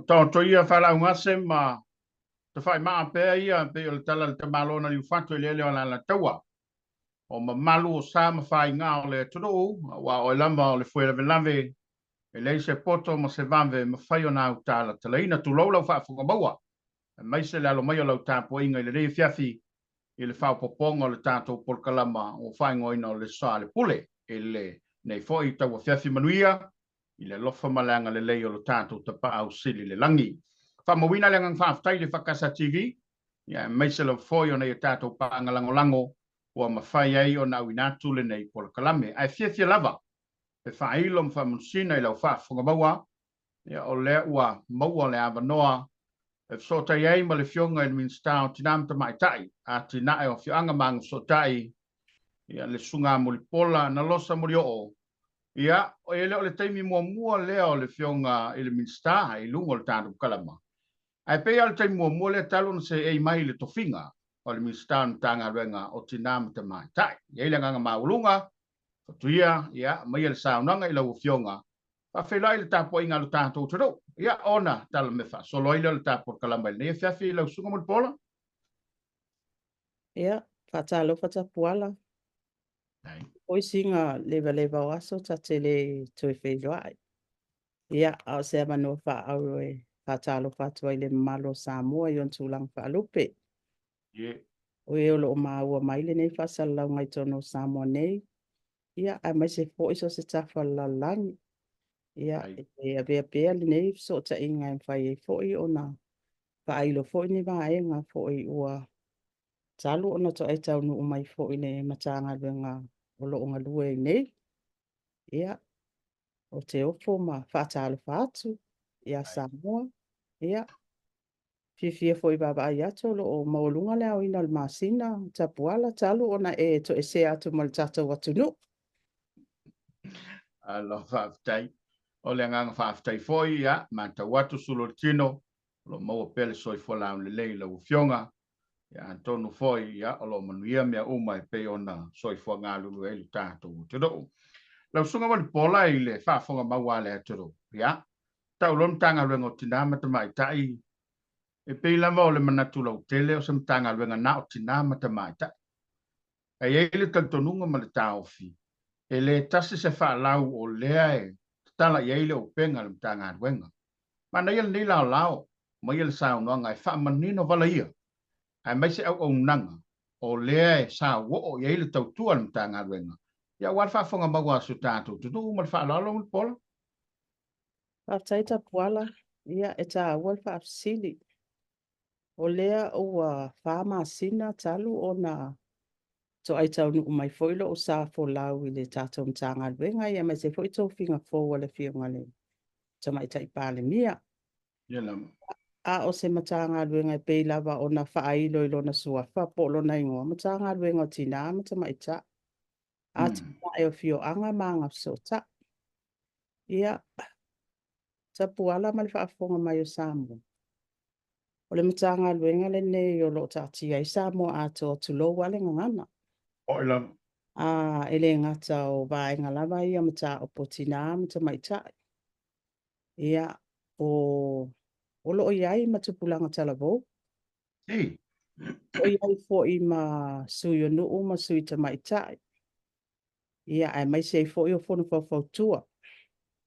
to ia fala ngase ma te fai ma pe ia pe o tala te malo na liu fatu le la taua o ma malu o sa ma fai nga o le tudo wa o lamba o le fuela velave e le se poto ma se vanve ma fai ona o tala tala ina tu lo fa fu bawa mai se la lo mai lo ta po inga le fiafi il fa popongo le tato por kalama o fai ngoina le Soalepule ele nei foi taua fiafi manuia ile lofa malanga le leo lo tato te pa au sili le langi fa mawina le ngang fa tai le fakasa TV ya mai se lo foi ona tato pa ngalango lango o ma fai ai ona winatu le nei por kalame ai fiafi lava e fa ilom fa musina ile fa funga bawa ya o le wa maua le avanoa e so tai ai ma le fionga in min stau tinam te mai tai a tina e o fianga mang so tai ya le sunga mo le pola na losa Molioo ya o ele o le taimi mua le o le fionga ile min sta i lungo le tanu kalama ai pe al taimi mua le talo se e mai le tofinga o le min sta tanga renga o tinam te mai tai ya ile nganga maulunga tuia ya mai le saunanga ile o fionga a fela ile tapo inga le tato tro ya ona tal me fa solo ile le tapo kalamba ne fa fi le sunga mo pola ya fatalo fatapuala ai oi singa leva waso tatele to fe joai ya au se mano fa au fatalo fatwa ile malo Samoa yon tulang fa lupe ye oi lo ma wa mai le nei fa sala ngai tono Samoa nei ya a mai se fo iso se tafa la lang ya e be pe le nei so ta inga fa e fo i ona fa ai lo fo ni va e nga fo i ua talu ona to ai tau no mai fo i ne matanga venga o lo nga lue nei ia o te ofo ma fatalo fatu ia Samoa ia fifia foi baba ai ato lo o maulunga le au ina masina tapuala talu ona e to e se atu mal tata watu no alo fa tai o le nganga fa tai foi ya ma ta watu sulotino lo mo pele soi fo la le lo fionga ya antono foi ya o lo manuia me o mai pe ona soi fo nga lu e tato tro lo sunga mo pola ile fa fo ma wale tro ya ta ulom tanga lo ngotina ma ta mai tai e pe la mo le manatu lo tele o sem tanga lo nga tina ma ta mai tai e ele tantonunga ma le taofi ele tasi se fa lau o lea e tala ia ile o penga le tanga wenga mana ia ni lao lao ma ia sa no ngai fa manino vala ia ai mai se au nanga o lea e sa wo o ia ile tau tua le tanga wenga ia wa fa fonga ma wa su tatu tu ma fa lao lo pol fa taita puala ia e ta wal fa sili o lea o fa masina talu ona so ai tau nu mai foilo o sa fo lau i le tato mtanga venga ia mai se foi to finga fo wala fionga le so mai tai pale mia ia la a o se matanga venga pe lava ona fa ai lo na sua fa polo na ingo matanga venga tina mata mai ta a tina e o fio anga manga so ta ia ta puala mal fa fonga mai o Samoa o le matanga venga le ne o lo ta tia i Samoa a to lo wale ngana o la ele ngata o vai ngalava ia mata o potina mata mai ta ia o lo iai matupulanga talavo ei o iai fo i ma suyo no ma sui ta mai ta ia ai mai sei fo i o fono fo tua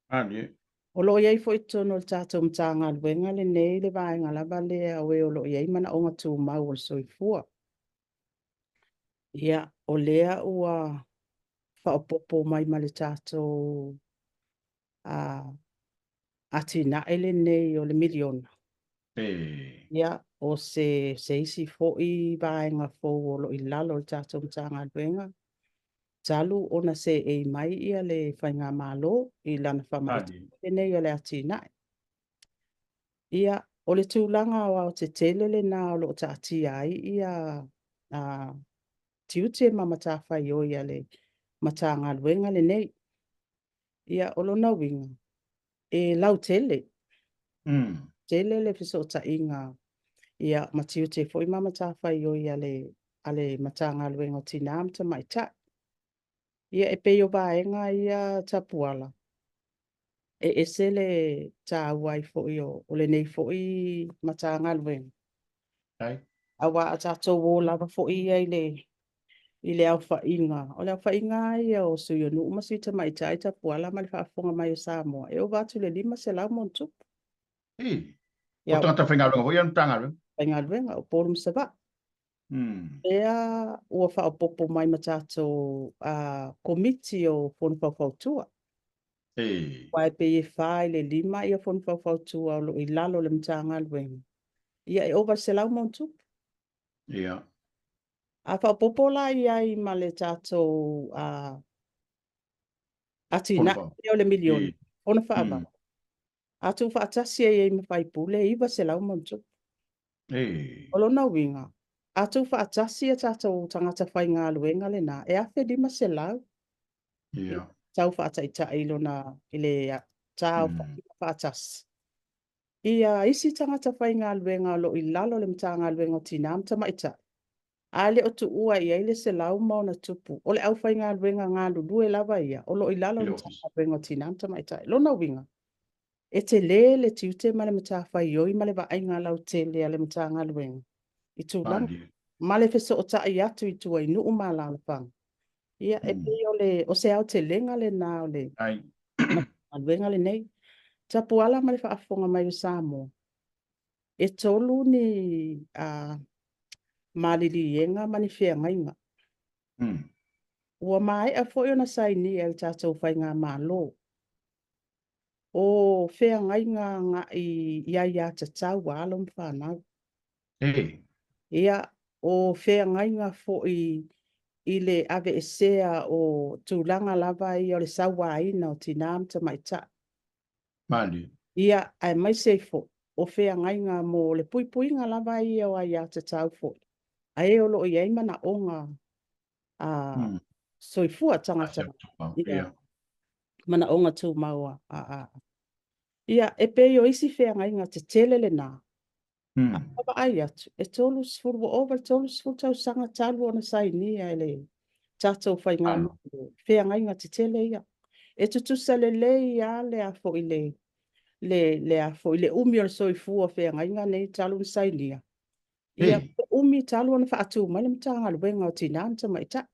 ani o lo iai fo i tono le tato mtanga wenga le nei le vai ngalava le a we o lo iai mana o ngatu mau o soi fua ia o lea ua whaopopo mai ma le tato atina ele nei o le miliona. Ia o se isi fo i vaenga fo o lo i lalo le tato mtanga duenga. Talu ona se e mai ia le whainga malo i lana whamaita nei o le atina. Ia o le tūlanga o te telele na o lo ta ati ai ia tiute mamata whai o ia le matanga duenga le nei. Ia o lo na winga. E lau tele. Tele le fiso ta inga. Ia matiu te foi mama ta whai o ia ale matanga luenga tina amta mai ta. Ia e peo vaenga ia tapuala. e sele ta wai fo yo o le nei fo I matanga lwen Ai. awa ta to wo lava fo I le au fa inga o le au fa inga ia o so yo no masita mai tai ta puala mal fa fonga mai o Samoa e o watu le lima se la montu O tangata whaingaronga hoi anu tanga rin. whainga o porum se va ea ua fa o popo mai matato komiti o fonu fautua Wai pe e whai le lima ia fonu fautua o lo I lalo le mtanga lwenga ia e over se lau montu Ia. a fa o popo la ia I ma le tato atina ia o le milioni ona whaava atu whaatasi e ma whai pule iwa se lau montu o lona winga atu whaatasi e tato tangata whai ngā luenga le na e awhi lima se lau Ia. tau whaataita I lona I le tau whaatasi ia isi tangata whai ngā luenga lo I lalo le mta ngā luenga o tina amta maita ale o tu ua ia ile se lau mauna tupu o le au whai ngā luenga ngā lulu e lava ia o lo I lalo le mta ngā luenga o tina amta maita lona winga e te le tiute ma le mta whai oi ma le wa ai ngā lau te le ale mta ngā luenga I tu lang ma le feso o ta I atu I tua I nuu ma la whang ia e pe o se au te lenga le nā o le luenga le nei tapu ala ma le whaafonga mai o Samoa e tolu ni malilienga mani fea ngainga ua mai a foi ona saini e tatou whai ngā malo o fea ngainga nga ia tatau alo mwhanau ia o fea ngainga foi I le ave esea o tūlanga lava I o le sawaina o tinam ta maita ia ai mai seifo o fea ngainga mo le puipuinga lava I o ia tatau foi ai o lo iai mana onga soifua tangata ia mana onga tu maua ia e pe o isi fea ngainga te telele na aba ai atu e tolu sfuru over tolu sfuru tau sanga talu ona saini ele tatou whai ngā fea ngainga te tele ia e tutusa le ia le a fo I le a fo I le umi o le soifua fea ngainga nei talu na saini ia umi talu ona whaatu mai le mtanga luenga o tina anta maita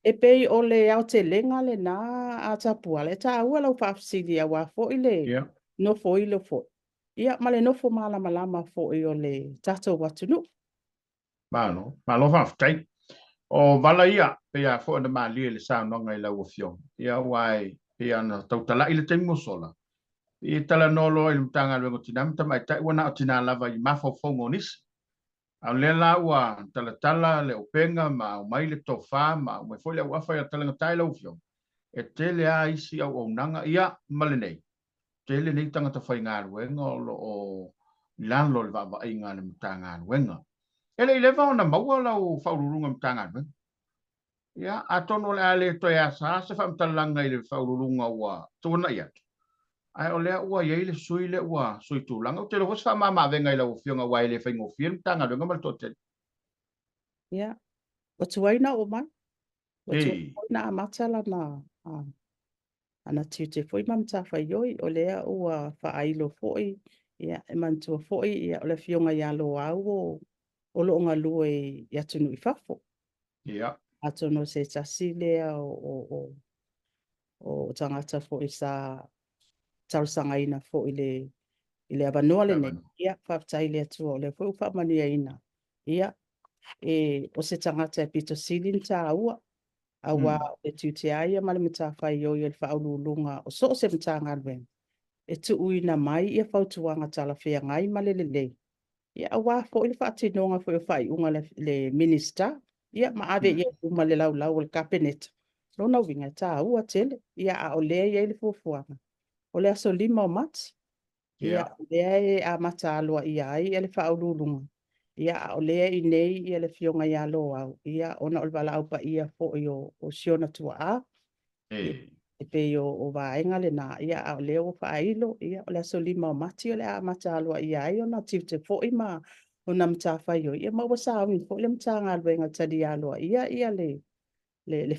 e pei o le au te lenga le na a tapua le ta ua lau whaafsili a wa fo I le no fo I le fo ia ma le nofo malama fo I o le tatou watunu malo whaftai o vala ia pe a fo na mali le sa no ngai lau fio ia wai pe ana tautala I le taimu sola I tala nolo I mtanga luenga o tina anta maita wana o tina lava I mafo nisi au le la ua tala le openga ma o mai le tofa ma o mai foi le wafa ia tala ngatai lau fio e tele a isi au nanga ia male nei tele nei tangata whai ngā ruenga o lalo le vava ai ngā le mta ngā ruenga ele I lewa ona maua lau whaururunga mta ngā ruenga ia a tono le ale to ia sa se whamtalanga I le whaururunga ua tuana ia ai o lea ua iei le sui tūlanga o te lo hos whamama venga I lau fionga wai le whaingo fien mta ngā ruenga mal tote ia o tuaina o mai o tuaina a matala na ana tiute foi mamta whaioi o lea ua whaailo foi ia e mantua foi ia o le fionga ia lo au o lo ngā lue ia tunu I whafo ia atono se tasi lea o tangata foi sa tausanga ina foi I le abanoa le nei ia whaftai lea tua o le foi whamania ina ia o se tangata e pito silin ta ua awa e tute aia ma le matawhai o le whaululunga o so se mtanga lwen e tu uina mai ia whautuanga tala whea ngai ma le ia awa fo I le whaatinonga fo I whai unga le minister ia ma ave ia uma le lau o le cabinet rona winga ta ua tele ia a o lea ia le fuafuanga o le aso lima o mati ia lea e a mata alua ia ai le whaululunga ia o lea I nei ia le fionga ia lo au ia ona o le wala au pa ia fo o siona tua a e pe o vaenga le na ia o lea o whailo ia o le aso lima o mati o le a mata alua ia ai ona tiu fo I ma o na mta whaio ia ma wasa au fo le mta ngā luenga tadi alua ia le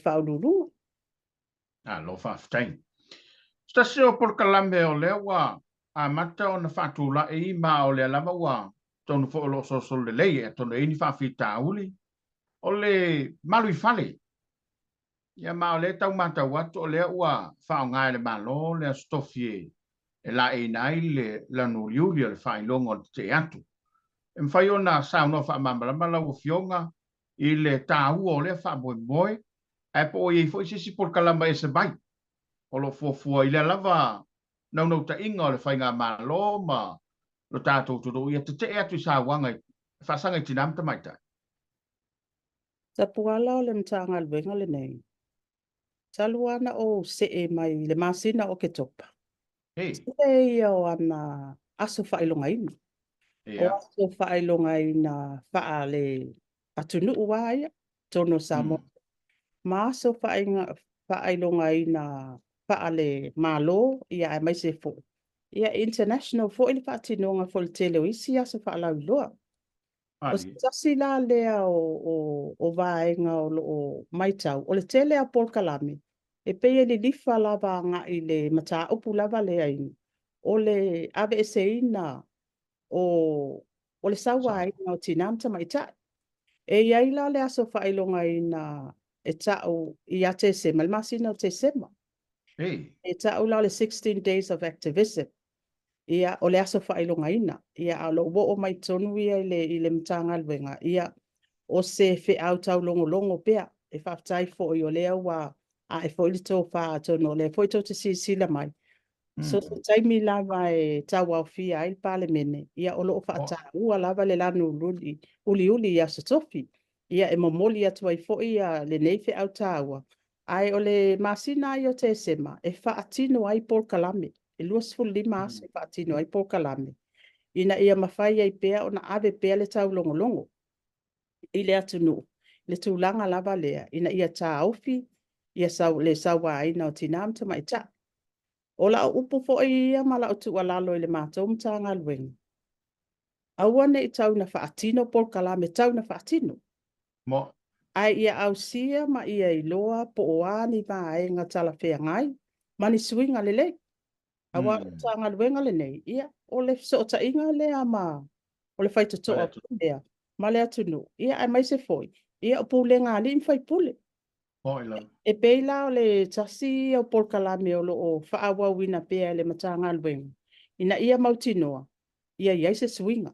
whaululunga lo whaftai Stasi o por kalame o le wa a mata o na fatula e ma o le lava wa tonu fo lo so le lei e tonu e ni fa fita uli o le malu fale ia ma o le tau mata watu o le ua fa ngai le malo le stofie e la e nai le la no liuli le fa longo te atu e fai ona sa no fa mambala mala o fionga i le tau o le fa boy e po i fo si por kalama e se bai o lo fo i le lava no ta inga o le fai ngā malo ma lo tātou tudo ia te atu sa wanga fa sanga tinam ta mai tai Sa puala o le mtanga alwenga le nei. Taluana o se e mai le masina o ke topa. hey Se ia o ana aso whailonga ina. O ia aso whailonga ina wha le atunu uaia tono Samoa. Ma aso whailonga ina wha le malo ia e mai se fo. Ia international fo ili whaatinonga fo le tele o isi aso whaalau loa. O se tasi la lea o vaenga o maitau. O le tele a Paul Kalame. E peia li lifa lava nga i le mata upu lava lea ini. O le ave ese ina o le sawa ina o tinamta maita. E iai la le aso whailonga ina e tau i a te sema. Le masina o te sema. hey E tau la le 16 days of activism. Ia o le aso whailonga ina. Ia alo wo o mai tonu ia i le mtanga alwenga. Ia o se fe au tau longo pea. E whaftai fo i o lea wa a e fo ili tō wha tono le. Fo i tō te sila mai. So se taimi lava e tau au fia i pale mene. Ia o loo whaata ua lava le lanu uli ia se tofi. Ia e momoli atu ai fo ia le nei fe au taua. Ai o le masina i o te sema. E whaatino ai Paul Kalame. E luas fu lima ase e whaatino ai Paul Kalame. Ina ia mawhai ai pea o na ave pea le tau longo. I le atunu. Le tūlanga lava lea. Ina ia tā aufi. Ia le sawa aina o tinamta mai ta. O la upu fo ia ma la o tu alalo i le mātou mtanga alwenga. Aua ne i tau na whaatino Paul Kalame tau na whaatino. mo Ai ia au sia ma ia i loa po o ani ma e ngā tala whea ngai. Mani swinga le le. Awa mtanga alwenga le nei. Ia o le sota inga le ama. O le whaita toa pulea. Ma le atunu. Ia ai mai se foi. Ia o pule ngā li mwhai pule. E peila o le tasi o Paul Kalame o loo whaawa wina pea le matanga alwenga. Ina ia mautinoa. Ia iai se swinga.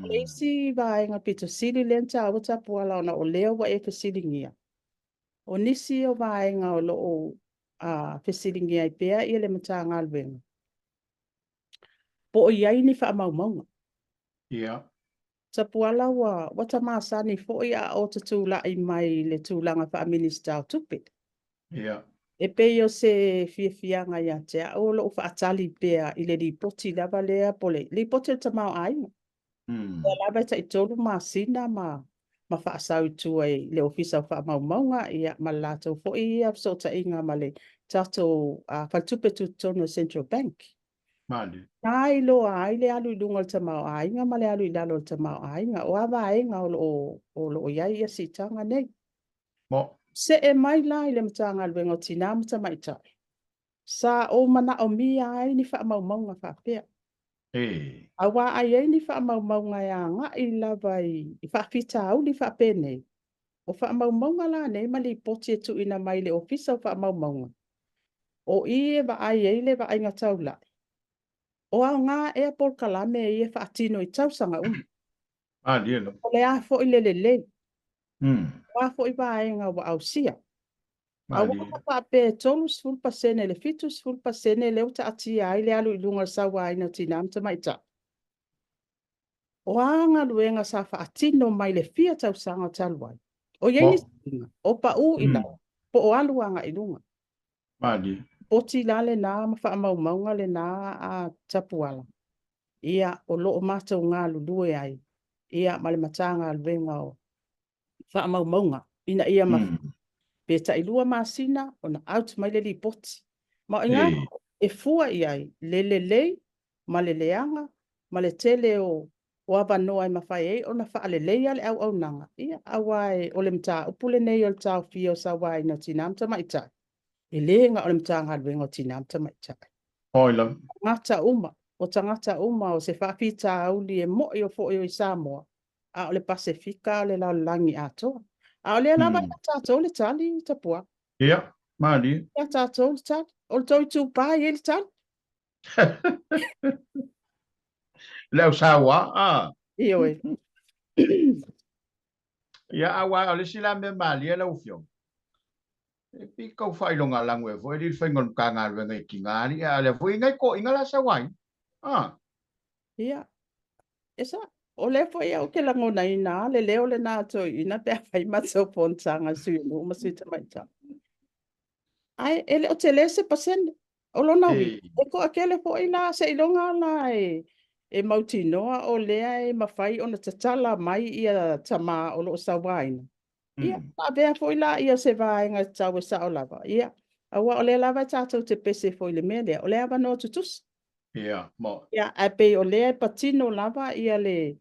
O le isi vaenga pito sili lenta awa tapuala ona o leo wa e fesilingia. O nisi o vaenga o loo fesilingia i pea ia le matanga alwenga. Po o iai ni wha maunga. ia Tapuala wa wata maasani fo ia o te tūla i mai le tūlanga wha minista o tupe. ia E peo se fianga ia te o lo whaatali pea i le ripoti lava lea pole. Ripoti o tamau ainga. E lava ta i tolu masina ma whaasau tua i le ofisa o whaamaumaunga ia ma lato fo ia so ta inga ma le tato whaltupe tu tono Central Bank. mali Ai loa ai le alu i lunga o tamau ainga ma le alu i lalo o tamau ainga. O awa ainga o lo iai ia si tanga nei. mo Se e mai la i le matanga alwenga o tinamata mai tai. Sa o mana o mia ai ni wha maunga whapea. hey Awa ai ai ni wha maunga ia nga i lava i whapita au ni whapene. O wha maunga la nei ma li poti e tu ina mai le ofisa o wha maunga. O i e wa ai ai le wa ai ngatau la. O au ngā e Paul Kalame e e whaatino i tausanga mali lo O le a fo i le. O a fo i wa ai ngā wa au sia. Awa pa pe tolus full pasene le fitus full pasene le uta atia ai le alu ilunga sawa ai na tinamta mai ta. O anga luenga sa fa atino mai le fia tau sanga talwai. O yei ni singa, o pa u ila, po o alu anga ilunga. mali Poti la le na ma fa maunga le na a tapuala. Ia o lo o mata o ngā lulue ai. Ia ma le matanga luenga o fa maunga. Ina ia ma pe ta ilua masina o na out mai le lipoti. Ma inga e fua iai le ma le leanga ma le tele o ava noa i mawhai ei o na wha ale leia le au nanga. Ia awai o le mta upule nei o le tau fio sa wai na tinamta mai tai. Ilenga o le mtanga wenga o tina mtama cha. Oi lam. Ngata uma, o tangata uma o se whapita auli e mo i o fo i Samoa. A o le Pasifika o le laulangi ato. A o le lava i tato le tali tapua. Ia, mali. Ia tato le tali. O le toi tu pa i le tali. Leo sawa, ah. Io e. Ia awa o le sila me mali e lau fio. E pi kau fai longa langu e foi, li fai ngon kanga wenga i kingari, a le foi ngai ko inga la sawai. Ah. Ia. Esa. O le fo ia o ke langona ina, le leo le nā to ina pe a whai matso pontanga sui no masui tamaita. Ai, ele o te lese pasene. O lona wi. E ko akele fo ina se ilonga la e mauti noa o lea e mawhai o na tatala mai ia tama o lo sawaina. Ia, a vea fo ila ia se vaenga tau e sa o lava. Ia, awa o le lava tātou te pese fo ile mea lea. O lea wano tutus. Ia, mo. Ia, a pe o lea patino lava ia le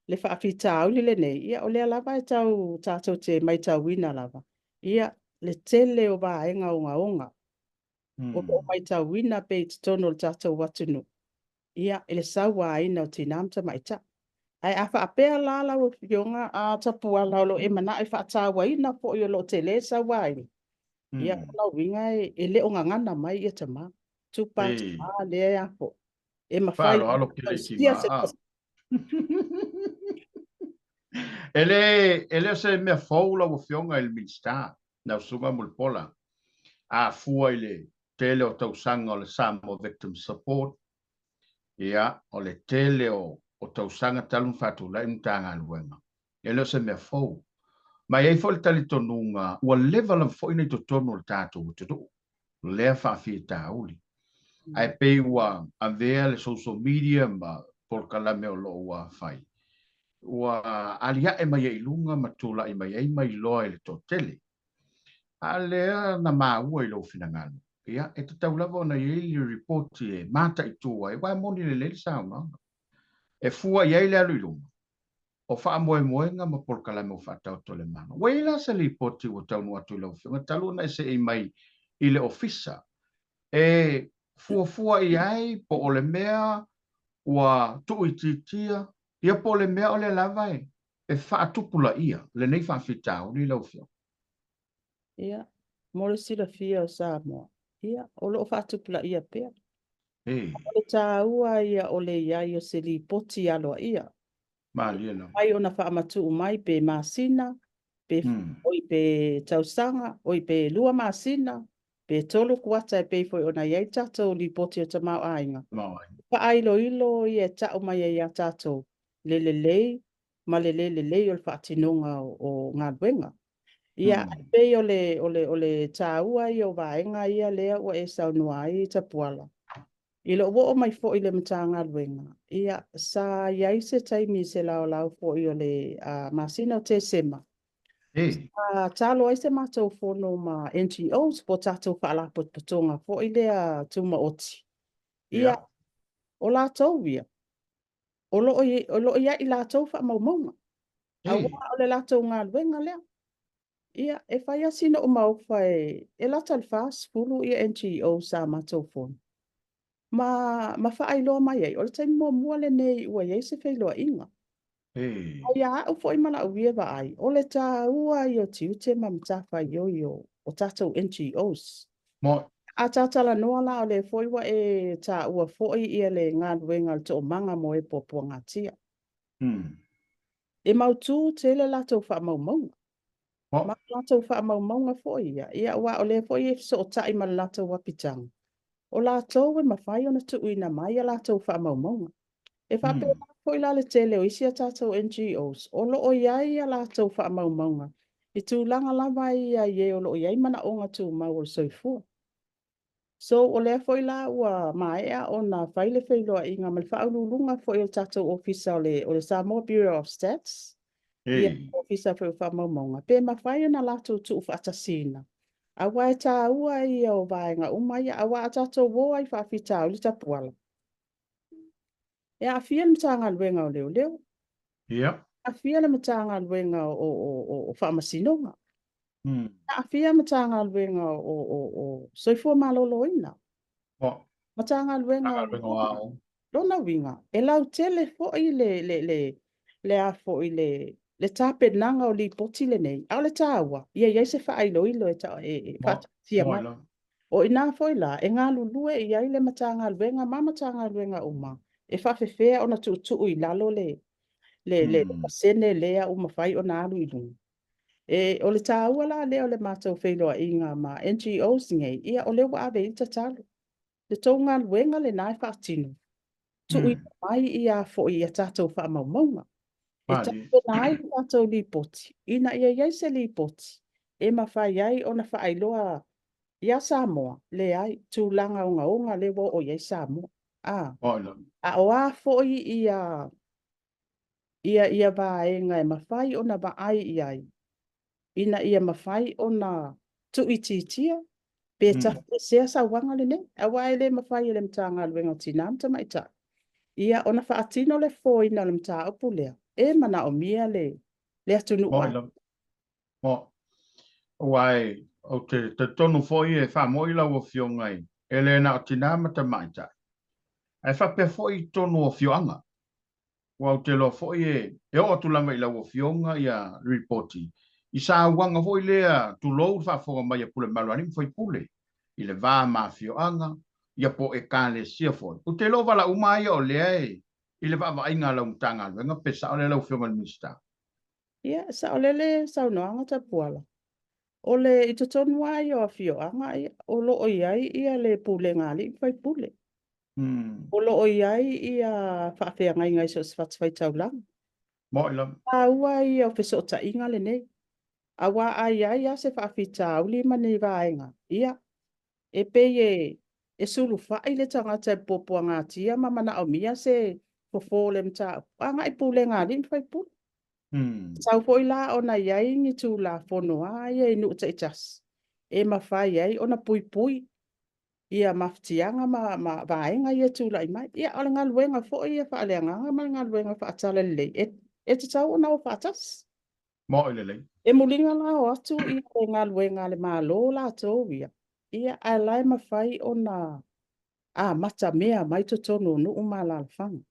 whaafita au le nei. Ia, o lea lava e tau tātou te mai tau wina lava. Ia, le tele o vaenga o onga. O mai tau wina pe te tono le tātou watunu. Ia, ele sawa aina o tinamta mai ta. Ai a whaapea lala o fionga a tapua laulo e mana e whaatawa ina po i o lo te le sawa aina. Ia, o winga e le o ngangana mai ia tama. Tupa tama le e apo. E mawhai. Falo, alo kile Skia kinga, se ah. Ele se me faula o fionga il minsta na sunga mulpola a fua ile tele o tausanga o le Samoa Victim Support ia o le tele o tausanga talun fatu la imtanga luenga ele se me fau mai ai fol tali tonunga o level of foi nei to tono le tatu to le fa fita uli ai pe wa a vea le social media ma por kala me o lo wa fai wa alia e mai ilunga matula i mai loa i le totele. Alea na maua i lo finangalo. Ia, e te tau lava na i report e mata i tua, e wai moni le lele sauna. E fua i eile alu ilunga. O wha moe moenga ma porkala me o wha tau tole mana. Wai la se li poti o tau no atu i lau whiunga, talu na se i mai i le ofisa. E fua i ai po o le mea ua tu i titia, ia po le mea o le lava e wha atupula ia, le nei wha fitau ni lau whiunga. Ia, mole sila fia o Samoa. Ia, o lo whaatupula ia pea. O le tā ua ia o le iai o se li poti aloa ia. Maliena. Ai ona whaamatu mai pe masina, pe oi pe tausanga, oi pe lua masina, pe tolu kuata e pe foi ona iai tatou li poti o tamau ainga. Pa ailo ilo i e tau mai e ia tatou lelelei, ma lelelei o le whaatinonga o ngā duenga. Ia, pe o le tāua i o vaenga ia lea o e saunua i tapuala. I lo wo o mai fo i le matanga luenga. Ia sa iai se taimi se lau fo i o le masina o te sema. Talo ai se mātou fono ma NGOs po tātou whaala potonga fo i lea tuma oti. Ia o lātou ia. O lo ia i lātou wha maumaunga. A wā o le lātou ngā luenga lea. Ia e whai asina o mau whai e latal fast fulu i NGO sa mātou fono. Ma whaailoa mai ei, o le taimi mua le nei ua iei se whailoa inga. O ia au fwoi mana au ia ai, o le tā ua i o tiu te mamtafa i o tātou NGOs. A tātala noa la o le fwoi wa e tā ua fwoi i le ngā ruenga le tō manga mo e popua ngā tia. E mautū te le latou wha maumaunga. Ma latou wha maumaunga fwoi ia. Ia ua o le fwoi e so o tai ma latou wapitanga. O lātou e mawhai ona tuuina mai a lātou wha maumaunga. E whapea poi la le tele o isi a tātou NGOs, o loo iai a lātou wha maumaunga. I tūlanga lava i a ie o loo iai mana o ngā tū mau o soifua. So o lea foi la ua maea o na whaile whailoa i ngā malwhaululunga foi o tātou ofisa o le Samoa Bureau of Stats. Ia ofisa foi o wha maumaunga. Pe mawhai na lātou tuu whaatasina. A wai tā ua i o vaenga umai a wa atato wo ai whaafita o li tapuala. E a fia le matanga luenga o leo. A fia le matanga luenga o whaamasinonga. A fia matanga luenga o soifua maloloina. O, Matanga luenga tanga o ringo ao. lona winga. E lau tele fo i le a fo i le tape nanga o li poti le nei. Au le tawa. Ia se fa ilo e ta fa tia Mo mai. ila. O ina fo i la. E ngā lulue i ai le matanga luenga. Ma matanga luenga uma. E fa fefea ona tu i lalo le pasene lea uma fai o nā alu i lunga. E o le tāua la leo le mātou whailoa i ngā ma NGOs ngei, ia o leo awe i tatalu. Le tau ngā luenga le nai whaatino. Tu i mai i a fo i a tātou wha maunga. E tātou nai i tātou li poti. Ina ia iai se li poti. E ma whai ai o na whaailoa i a Samoa. Le ai tūlanga o ngā le wo o iai Samoa. A o a fo i a ia vaenga e ma whai o na va ai i ai. Ina ia mawhai o na tuititia, pe ta sea sa wanga le ne, a wai le mawhai le mtanga luenga tinam ta mai ta. Ia ona whaatino le foi na le mta upu lea, e mana o mia le atunu wa. Mo, wai, o te tonu foi e wha moila o fiongai, e le na o tinama ta mai ta. E wha pe foi tonu o fionga. Wa o te lo foi e o tulanga i la o fionga ia reporti. I sa wanga foi lea tu lou fa fonga mai pule malwani foi pule. I le va ma fionga ia po e kale sia foi. O te lo vala umai o lea i le va va inga la umtanga venga pesa o le la fionga mista. Ia sa olele sa no anga ta puala. Ole i to tonu ai o fionga o lo o iai ia le pule ngali fai pule. O lo o iai ia whaafea ngai so sfatfai tau lang. Mo ila. Aua ia o feso ta inga le nei. Awa ai se whaafita uli mani vaenga. Ia, e pe e sulu whai le tangata e popua ngā tia mamana o mia se fofole mta. Anga i pule ngā rin whai pu. Sau fo la ona iai ni tu la fono ai e nu te jas. E ma whai ai ona pui pui. Ia maftianga ma vaenga ia tu la mai. Ia ole ngā luenga fo ia whaaleanga ma ngā luenga whaatala le. E te tau ona o whaatas. Mo ila lei. E mulinga la o atu i e ngā luenga le mālo la tō ia. Ia a lai mawhai o nā mata mea mai to tono no umala alfanga.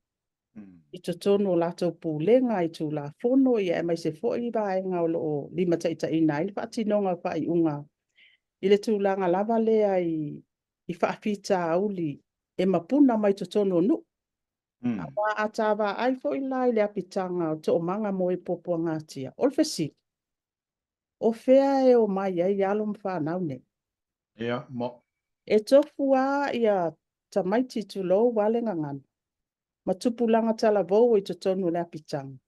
I to tono la tō pūlenga i tū la fono ia e mai se fo i vai ngā o lima taita i nai whaati nonga whai unga. I le tūlanga lava lea i whaafita auli e mapuna mai to tono no. Awa a tāwa ai fo i lai le apitanga o tō manga mo e popua ngātia. Olfesi. O fea e o mai ai alo mwhanau ne. Ia, mo. E tofu a ia tamaiti tu lo wale ngangana. Ma tupulanga tala vou i totonu le apitanga.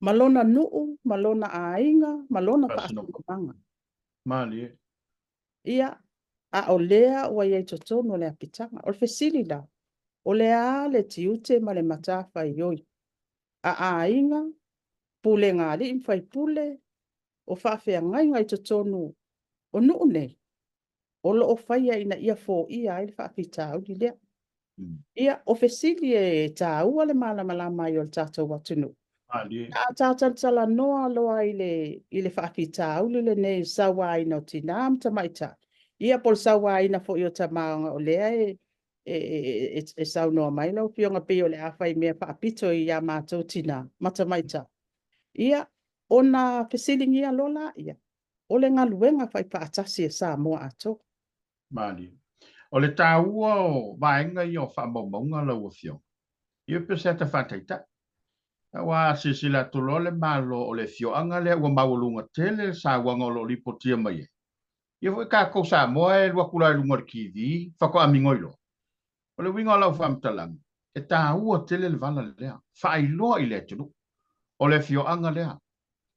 Malona nuu, malona ainga, malona whaatunanga. Mali. Ia, a o lea ua iei totonu le apitanga. O le fesili la. O lea le tiute ma le matafa i oi. A ainga, pule ngā li imwhai pule, o whaafea ngai ngai totonu o nuu nei. O lo o whaia ina ia fō ia ai le whaafita au li lea. Ia, o fesili e tā ua le malama i o le tātou watunu. A tātou tala noa loa i le whaafita au li le nei sawa ina o tinam tamaita. Ia pol sawa ina fō i o tamaonga o lea e sau noa mai lau pionga pe o le awhai mea whaapito i a mātou tina matamaita. Ia, ona fesili ngia lola ia. O le ngaluenga whai paatasi e Samoa ato. Mali. O le tāua o vaenga i o whaamaunga lau o fio. Ia pe se te whataita. Wa sisila tulo le malo o le fio anga le ua mawalunga tele sa wanga o lo lipotia mai. Ia fo ka ko Samoa e lua kula lunga kiwi, whako amingoilo. O le winga lau whamtalang. E tāua tele le vala lea. Whailoa i le tunu. O le fio anga lea.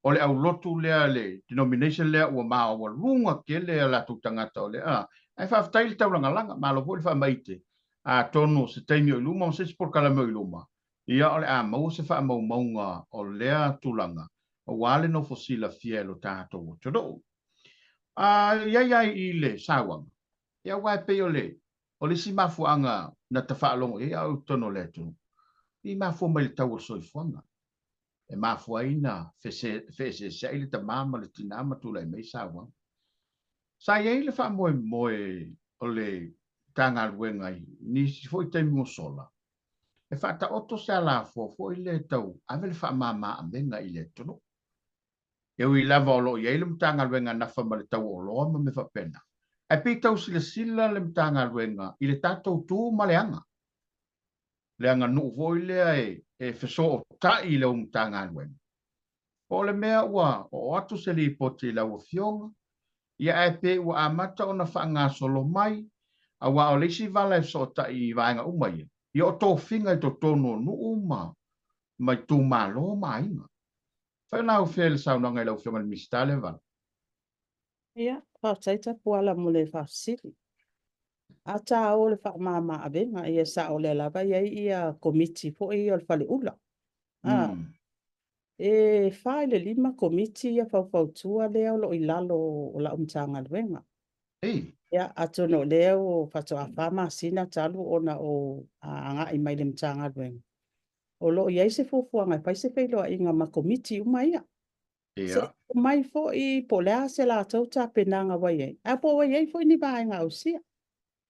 O le au lotu lea le denomination lea ua mawalunga ke lea la tutangata o lea. Ai whaftaili tauranga langa, malo po i whamaite. A tonu se teimi o iluma, o se sport kalama o iluma. Ia ole a mau se wha maunga o lea tulanga. O wale no fosila fielo tātou o toro. Iai i le sawanga. Ia wai pe o le. O le si mafuanga na ta whaalongo. Ia au tono le tu. I mafu mai le tau o soifuanga. e mafuaina fese se ile te mama le tinama tu le mai sawa sa ye le fa moe o le tanga luenga ni si foi te mo sola e fa ta otto se ala fo ile tau ave le fa mama amenga ile tono e ui lava o lo ye le tanga luenga na fa ma le tau o lo ma me fa pena e pe tau sila le tanga luenga ile tatou tu maleanga leanga no foi le e feso ta ile tanga luenga o le mea ua o atu se li poti la ua fionga ia e pe ua amata o na whaanga solo mai a wa o leisi vala e so ta i vaenga umai ia o tō whinga i tō tono nu uma mai tū malo mainga whaina au whia le saunanga i lau fionga le mistale vala Ia, whautaita puala mo le whausiri. A tā o le whaamama a venga ia sa o le lava ia komiti po i o le whale ula. E whae le 5 komiti ia whautua leo lo i lalo o la umtanga luenga. Ia atono leo whatoa whama sina talu ona o anga i mai le mtanga luenga. O lo i eise fufuanga paise whailoa inga ma komiti umaia. Se mai fo i polea se la tauta penanga wai. A po wai fo ni vaenga o sia.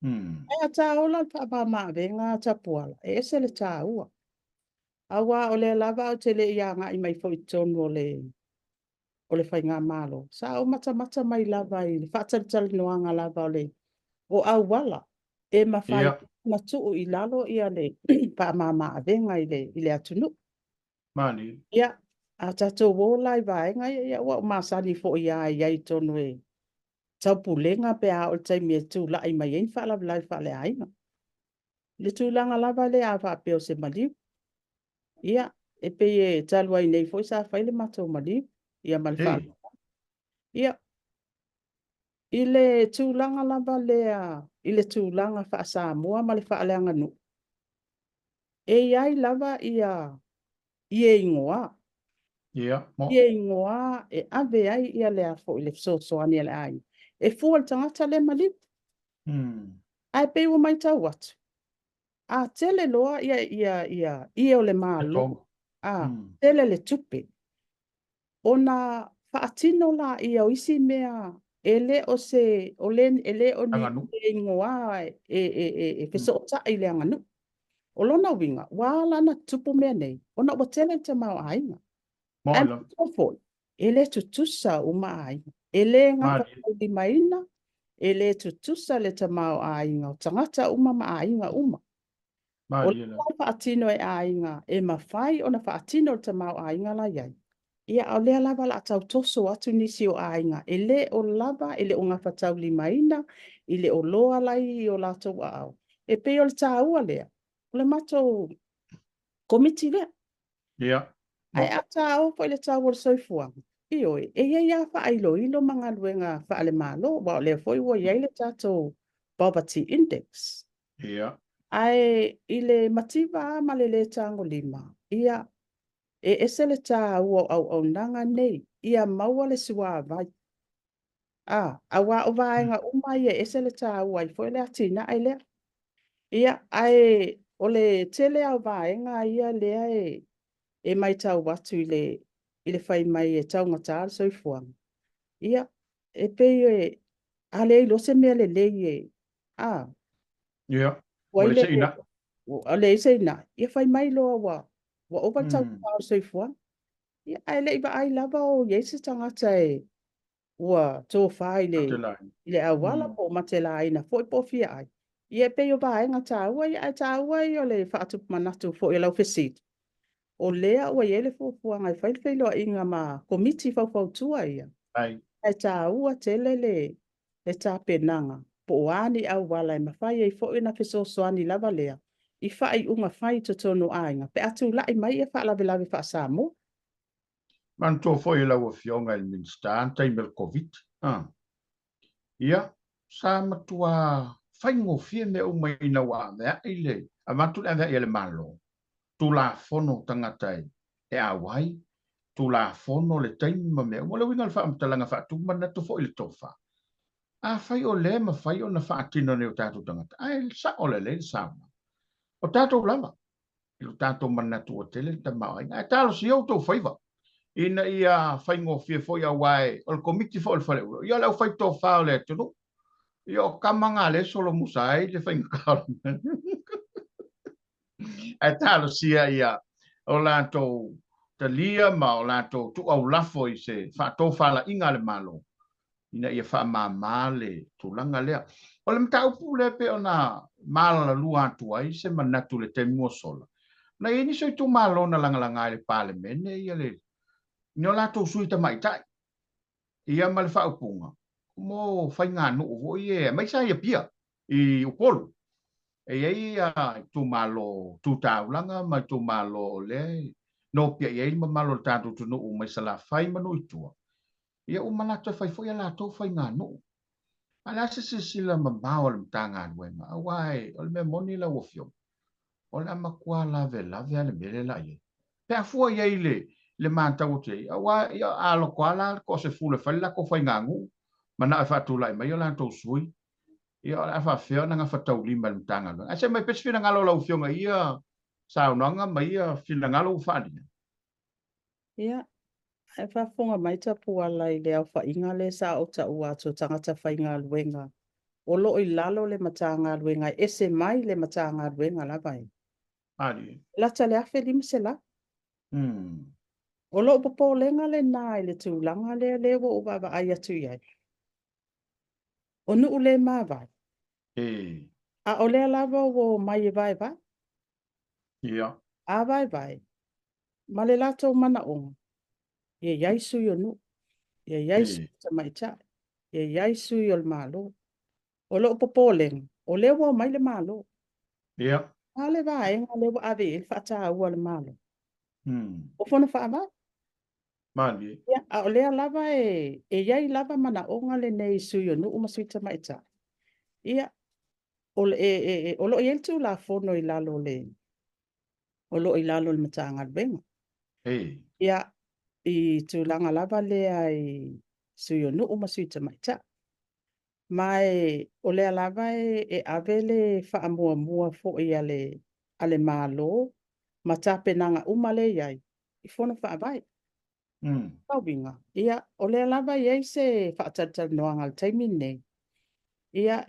Ai ta ola pa ma venga ta puala. E se le ta ua. Awa o le lava o te le ianga i mai fo i tonu o le whainga malo. Sa o mata mai lava i le whaatalitali noanga lava o le o au wala. E ma whai na tuu i lalo ia le pa ma venga i le atunu. Mani. Ia. A tatou wo lai vaenga ia wa masani fo ia i tonu e. Tau pulenga pe a o taimi e tu la i mai ein whala lai whale ainga. Le tūlanga lava le a wha peo se Molioo. Ia, e pe e talua i nei fo sa whaile matou Molioo. Ia mali whala. Ia, i le tūlanga lava le a, i le tūlanga wha Samoa mali whaale anga nu. E iai lava ia, i e ingoa. Ia ingoa e ave ai ia le a fo i le soani le ai. E fual tangata le Molioo. Ai pe ua mai tau watu. A tele loa ia o le malo. A tele le tupe. Ona whaatino la ia o isi mea ele o se o len ele o ni ingoa e feso o ta i le anganu. O lona winga, wala na tupu mea nei. Ona ua tele te mau ainga. Moila. Ele tutusa uma ainga. Ele ngā whakaudi maina. Ele tutusa le te mau ainga. O tangata uma ma ainga uma. O le whaatino e ainga e mawhai o na whaatino le te mau ainga la iai. Ia au lea lava la tau toso atu nisi o ainga. Ele o lava, ele o ngā whatau limaina, ele o loa lai o lato au. E pe o le tāua lea. O le mato komiti lea. Ia. Ai a tāua po le tāua le soifuanga. Ioi, e ia whailo ilo mga luenga whaale malo. Wa le foi ua iai le tātou poverty index. Ia. Ai ile mativa malele tango 5. Ia e ese le tāua au nanga nei. Ia maua le siwa vai. Awa o vaenga umai e ese le tāua i foi le atina ai lea. Ia ai o le tele au vaenga ia lea e mai tau watu i le whai mai e tau ngata soifuanga. Ia e pe e ale i lose mea le lei Ia. Wale se ina. Ale se ina. Ia whai mai loa wa opa tau ngata soifuanga. Ia ai le iwa ai lava o yeise tangata e ua tō whai le awala po matela ina fo i pofia ai. Ia pe o vaenga tāua ia tāua i o le whaatup manatu fo i lau fesit. O lea ua iele fuafuanga i whailwhailoa inga ma komiti whautua ia. Ai. E tā ua tele le tā penanga. Po oani au wala e mawhai e fo ina fiso soani lava lea. I whai unga whai totono ainga. Pe atu lai mai e wha lawe wha Samoa. Man tō fo i lau a fionga il minsta, taime el COVID. Ia, sa matua whaingo fie me o mai na wa mea ile. A matu le mea ele malo. Tu la fono tangatai e awai. Tu la fono le taima mea. Wala winga le wha amtalanga wha tu mana tu fo i le tofa. A whai o le ma whai o na wha atino ne o tātou tangata. Ai sa o le sama. O tātou lama. I tato mana tu o tele ta mai. Ai talo si o to faiva. Ina ia fai ngo fia foi a wai o komiti fo o fale. Ia lau fai to fa le tu. Ia kamanga le solo musai le fai ngā. Ai talo si ia o lato ta lia ma o lato tu au lafo i se fa to fa la inga le malo. Ina ia fa ma le tu langa lea. O le mta upu le pe ona mala lua tu ai se manatu le te mua sola. Na ini so tu malo na langa le pale mene ia le. Nyo lato sui ta mai tai. Ia ma le fa upunga. Mo fai ngā nu o ie. Mai sa ia pia. I upolu. E ia tu malo tu taulanga ma tu malo le. No pia ia ma malo tatu tu nu mai sala fai manu itua. Ia umana fai foi ala to fai ngā nu. Ala se sila mamao le mtanga nuenga. Awai, o le me moni la wofio. O le amakua lave ale mele la ye. Pe afua ye le manta wote. Awai, ia alo koala ko se fule fai la ko fai ngangu. Mana e fatu lai mai o la to sui. Ia o le afa feo na nga fatau lima le mtanga nuenga. Ase mai pesi fina ngalo la wofio nga ia saunanga mai ia fina ngalo ufani. Ia, e whafonga mai tapu ala I le au whainga le sa o ta ua to tangata whainga luenga. O lo I lalo le matanga luenga, ese mai le matanga luenga la vai. Ali. Lata le afe lima se la. O lo popo lenga le nai le tūlanga le wo o baba ai atu iai. O nu ule maa vai. A o le lava wo mai e vai vai. Ia. A vai vai. Ma le lato mana onga. Ye yaisu yo nu. Ye yaisu ta mai ta. Ye yaisu yo le malo. O lo popo lenga. O le wo mai le malo. Ia. A le vai nga le wo ave il fata ua le malo. O fona wha vai. Mali. Ia, a o lea lava e iai lava mana onga le nei sui o nu umasuita maita. Ia, o lo i eltu la fono I lalo le, o lo I lalo le matanga benga. Ia, I tūlanga lava lea I sui o nu umasuita maita. Mai, o lea lava e avele wha mua fo I ale malo, matape nanga umale iai. I fono wha vai. Tauwinga. Ia, o lea lava iei se whaatata noanga le taimi nei. Ia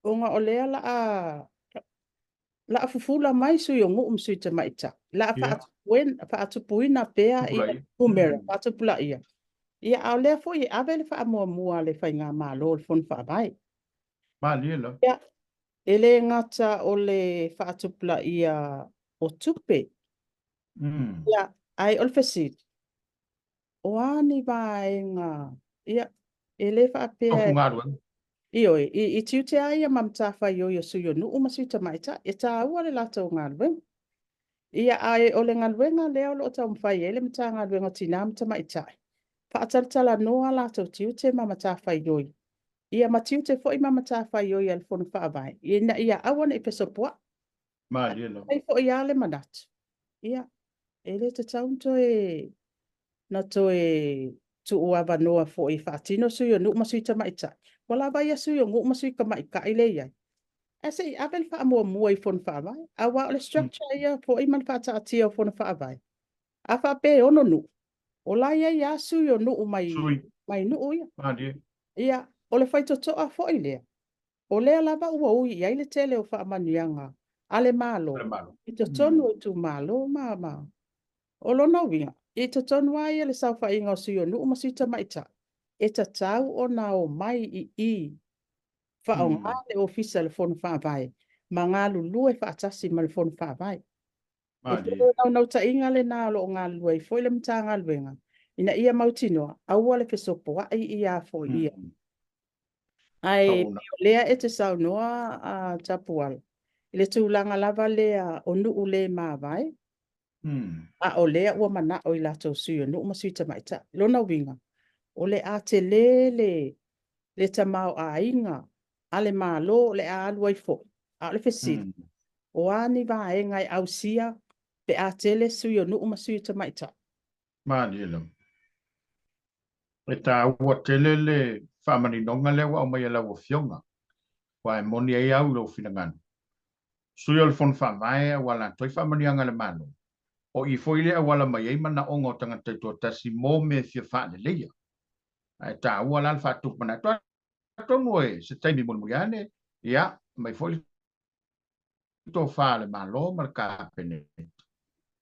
onga o lea la fufula mai sui o ngu sui te maita. La whaatupuina pea I umera, whaatupula ia. Ia au lea fo I avele mua le whainga malo le fon whaabai. Mali la. Ia, ele ngata o le whaatupula ia o tupe. Ia, ai olfesit. O ani vaenga. Ia, ele whaapea. Tofu ngaru. Io, I tiu te aia mamtafa io suyo nu umasuita maita. E ta ua le lato ngalwe. Ia ai o le ngalwenga leo lo tau mwhai ele mta ngalwenga tina mta maita. Whaataltala noa lato tiu te mamatafa ioi. Ia ma tiu te fo I mamatafa ioi al fonu whaavai. Ia awana I pesopua. Mali la. Ai fo I ale manatu. Ia, ele te taunto na to tu uava noa fo I whaatino suyo nu umasuita maita. Wala vai asu yo ngu masui ka mai ka ile ia. Ese I abel fa mua I fon fa vai. A wa le structure ia po I man fa ta tia fon fa vai. A fa pe ono nu. O la ia ya su yo nu mai nu ia. Mali. Ia o le fai to a fo ile. O le la ba ua ia ile tele o fa manianga. Ale malo. I to tonu tu malo mama. O lo no vinga. I to tonu ai le sa fa inga su yo nu masui ta maita. E ta tau o na o mai I whaonga le ofisa le fonu whaavai. Ma ngā lulu e whaatasi ma le fonu whaavai. E pēr nau ta inga le nā lo ngā lulu e foi le mta ngā luenga. Ina ia mautinoa, aua le fesopo wa I ia foi ia. Ai, lea e te sau noa a tapual. Le tūlanga lava lea o nuu le māvai. A o lea ua mana o I lato suyo nuu masuita maita. Lona winga. O le a te le tamau a inga. Ale malo le a aluai fo. A le fesit. O ani va e ngai au sia pe a tele suyo nu umasui ta maita. Mali la. E ta ua tele le whamani nonga le wa o mai ala wa fionga. Wa e moni ai au lo finangana. Suyo le fon fa mai wala toi fa manianga le mano. O I foi le wala mai ai mana ongo tanga te to tasi mo me fia fa le leia. Ai ta wala fa tu mana to to moe se tai mi mo yane. Ya, mai foi to fa le malo mar ka pene.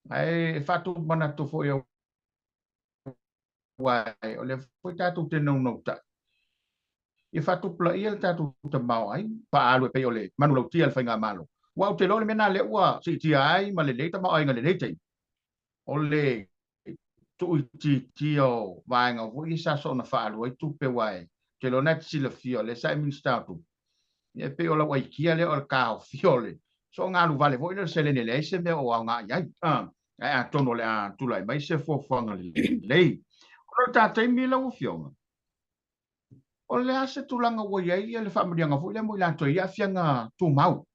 Ai fa tu mana to foi wai o le foi ta tu te no ta. I fa tu pla ia ta tu te mau ai pa alu pe ole manu lo tia fa nga malo. Wa te lo le mena le wa si ti ai ma le ta mau ai nga le te. Ole tu ti o vai nga vo isa so na fa alu tu pe wai. Te lo net si le fio le sai min statu. E pe ola wai kia le o ka o fiole. So nga lu vale vo ile se le le se me o nga ai. Ai tono le a tu lai mai se fo nga le. O ta te mi la u fionga. O le ase tulanga wa iai le whaamurianga fu le mo ilanto ia fianga tu mau.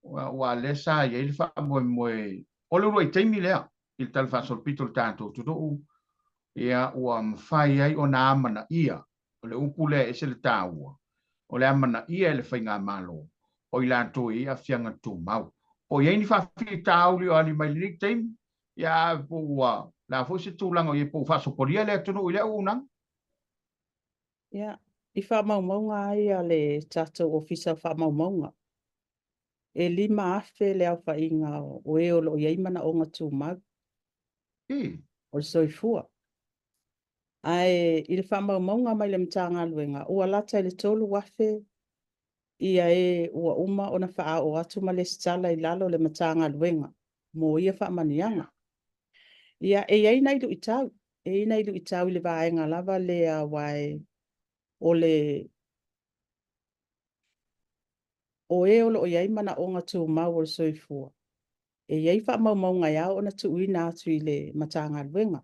Wa le sa iai le whaamoe o le roi teimi lea il tal whaasol pito le tātou tuto ia ua mwhai ai o na amana ia o le upule e se le tāua o le amana ia le whainga malo o ilanto ia fianga tu mau. O iai ni whaafi tāuli o ali mai le teimi ia po ua la fo se tulanga o ia po whaasoporia le tunu i le unang. Ia, I whaamaumaunga ai a le tātou ofisa whaamaumaunga. E 5 afe le au whainga o e olo iai mana o ngā tūmau. O le soifua. Ai, I le whaamaumaunga mai le mtanga luenga. Ua lata I le tolu wafe ia e ua uma o na wha o atu ma le stala I lalo le mtanga luenga. Mo ia whaamanianga. Ia e iai naidu I tau. E naidu I tau I le vaenga lava le a wai o le o e olo o iai mana o ngā tūmau o le soifua. E iai whaamaumaunga iau o na tuuina atu I le matanga luenga.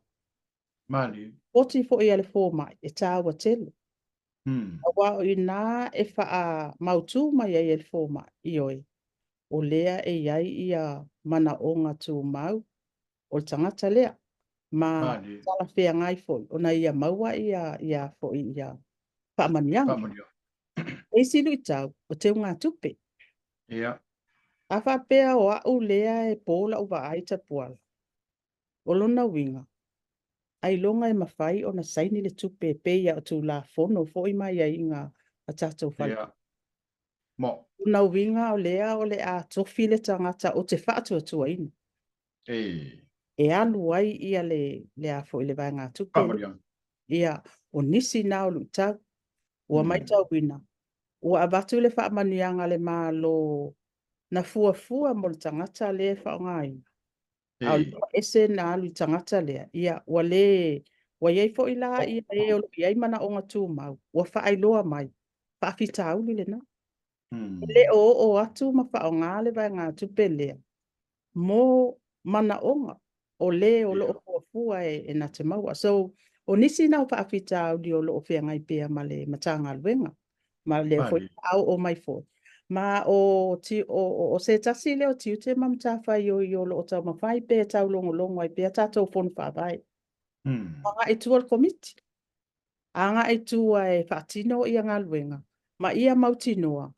Mali. Poti fo ia le fōmai, e tāua tele. Awa o ina e wha mautu mai ai e le fōmai, I oi. O lea e iai ia mana o ngā tūmau, o le tangata lea. Ma tala whea ngai foi, o na ia maua ia foi ia whaamanianga. E silu I tau, o te ngā tupe. Ia. A whapea o au lea e pōla uwa aita puala. O lona winga. Ai longa e mawhai o na saini le tupe peia o tū la fono fo I mai ai ngā a tātou whale. Ia. Mo. Una winga o lea o le a tofi le tangata o te whaatua tua ina. E alu ai ia le a fo I le vai ngā tupe. Ia o nisi nā o luitau. Ua maita wina. Ua abatu le whaamanianga le mālo na fuafua mo le tangata le whaongai. Au ese na alu tangata lea. Ia ua le wa iei fo ila ia e o iei mana o ngā tūmau. Ua whaailoa mai. Whaafita auli le na. Le o atu ma whaonga le vai ngā tupe lea. Mo mana onga. O le o loo fuafua e na te maua. So, o nisi nau whaafita auli o loo whia ngai pia ma le matanga luenga. Ma le fo au o mai fo. Ma o se tasi leo tiu te mamtawhai o lo o tau mawhai pe tau longo ai pe tātou whonu whawai. Anga e tua komiti. Anga e tua e whaatino I ngā luenga. Ma ia mautinoa.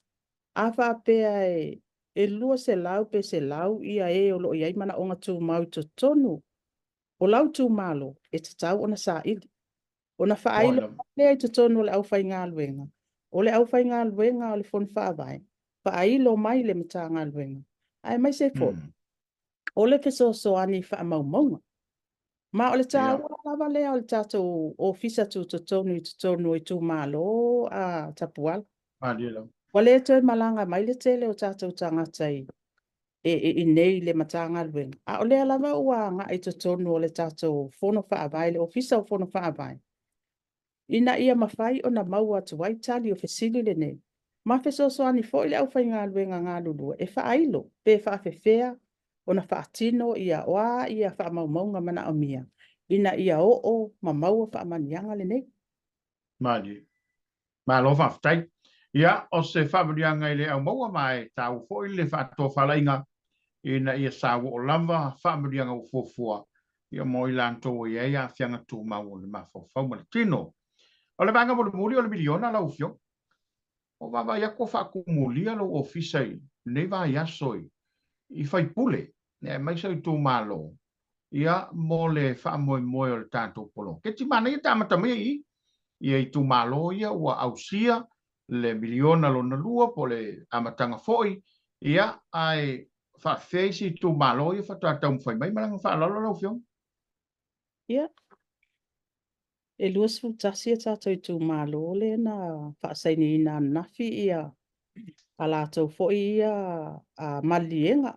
A whapea e lua se lau pe se lau ia e o lo iai mana o ngā tū mau to tonu. O lau tū malo e te tau o na sa ili. O na whaailo lea I to tonu le au whai ngā luenga. O le au whai ngā luenga o le whonu whawai. Whaailo mai le mata ngā luenga. Ai mai se fo. O le peso so ani whaamaumaunga. Ma o le tā lava lea o le tātou ofisa tu tonu I tū malo a tapuala. Wa le toi malanga mai le tele o tātou tangata I nei le mata ngā luenga. A o lea lava ua ngā I tonu o le tātou whono whaavai, le ofisa o whono whaavai. Ina ia mawhai o na maua tu waitali o fesili le nei. Ma fesoso ani fo ile au whai ngā luenga ngā lulua. E whaailo, pe whaafewhea, o na whaatino ia oa, ia whaamaumaunga mana o mia. Ina ia o ma maua whaamanianga le nei. Mali. Ma lo whaftai. Ia, o se whaamanianga I le au maua mai, tau fo ile whaato whalainga, ina ia sawa o lava, whaamanianga o fofua. Ia mo I lanto ia ia whianga tū mau o le mawhawhau ma le tino. O le vanga mo le muri o le miliona la ufio. O wawa ia ko whakumulia lo ofisa I. nei vai asoi I fai pule ne mai so I tu malo ia mo le fa mo o le tatou polo ke ti mana ia tamata mai ia I tu malo ia ua ausia le miliona lona lua po le amatanga foi ia ai fa fesi tu malo ia fa tau fai mai malanga fa lo fiong Ia, e luas fu tasi e tātou tu malo le na whaasaini na nafi ia a lātou fo ia a malienga.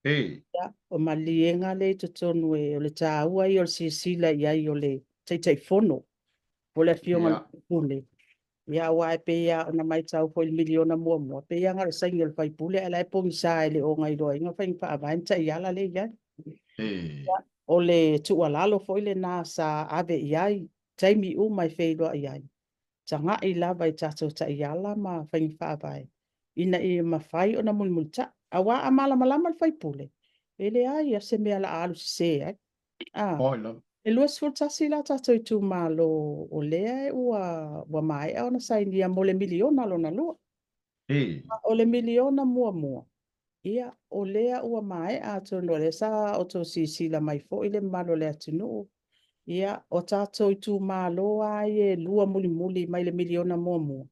e Ia, o malienga le tutonu e o le tāua I o le sisila ia I o le teitei fono. O le fionga ia le pule. Ia wa e pe ia ona mai tau fo il miliona mua. Pe ia ngara sainga le fai pule ala e pongi sa ele o ngai roa. Inga whainga wha avain ia la le ia. e O le tualalo fo ile na sa ave iai. Taimi u mai wheiroa iai. Tanga I lava I tātou ta iala ma whaingi whaavai. Ina I mawhai o na mulmulta. A wā a malama le whaipule. Ele ai a se mea la alu si se ai. oi lo E lua sfurtasi la tātou I tū malo o lea e ua mai au na sainia mo le miliona lo na lua. e O le miliona mua. Ia o lea ua mai a tono le sa o tō sisila mai fo I le malo le atunu. Ia, o tātou I tū malo ai e lua muli mai le miliona mua.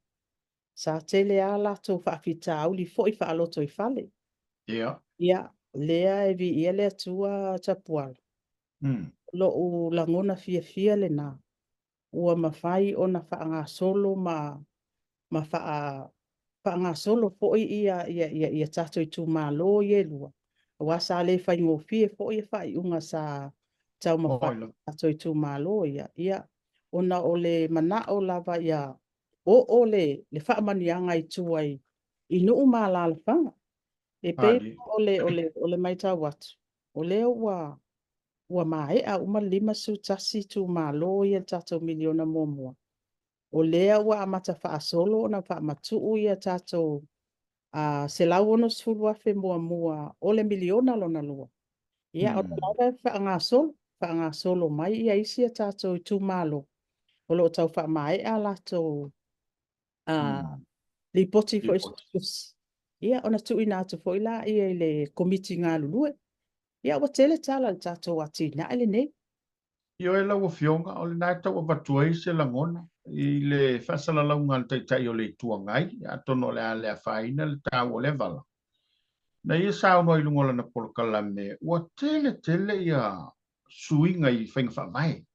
Sa tele a lātou whaafita au li fo I whaaloto I whale. ia Ia, lea e vi ia lea tua tapuala. Lo u langona fia le nā. Ua mawhai o na whaanga solo ma whaanga solo fo ia tātou I tū malo I e lua. Wa sa le whai ngō fie fo I whai unga sa tau mawhai oi lo tātou I tū malo ia. Ia, ona o le mana o lava ia o le whaamanianga I tuai I nuu mala le whanga. E pei ali o le maita watu. O leo ua mae a uma lima su tasi tu malo ia tātou miliona mua. O lea ua amata wha solo na wha matuu ia tātou se lau ono sulu afe mua o le miliona lona lua. Ia o lawa wha ngā solo mai ia isi a tātou I tu malo. O lo tau wha mae a lato li poti fo isus. Ia ona tu ina atu fo ila ia I le komiti ngā lulue. Ia ua tele tala le tātou ati na ele nei. Io e lau fionga o le nai tau a batuai se langona I le whasala lau ngal taitai o le tuangai a tono le a lea whaina le tau o le vala. Na ia sao no I lungola na polokalame ua tele ia suinga I whainga whamai.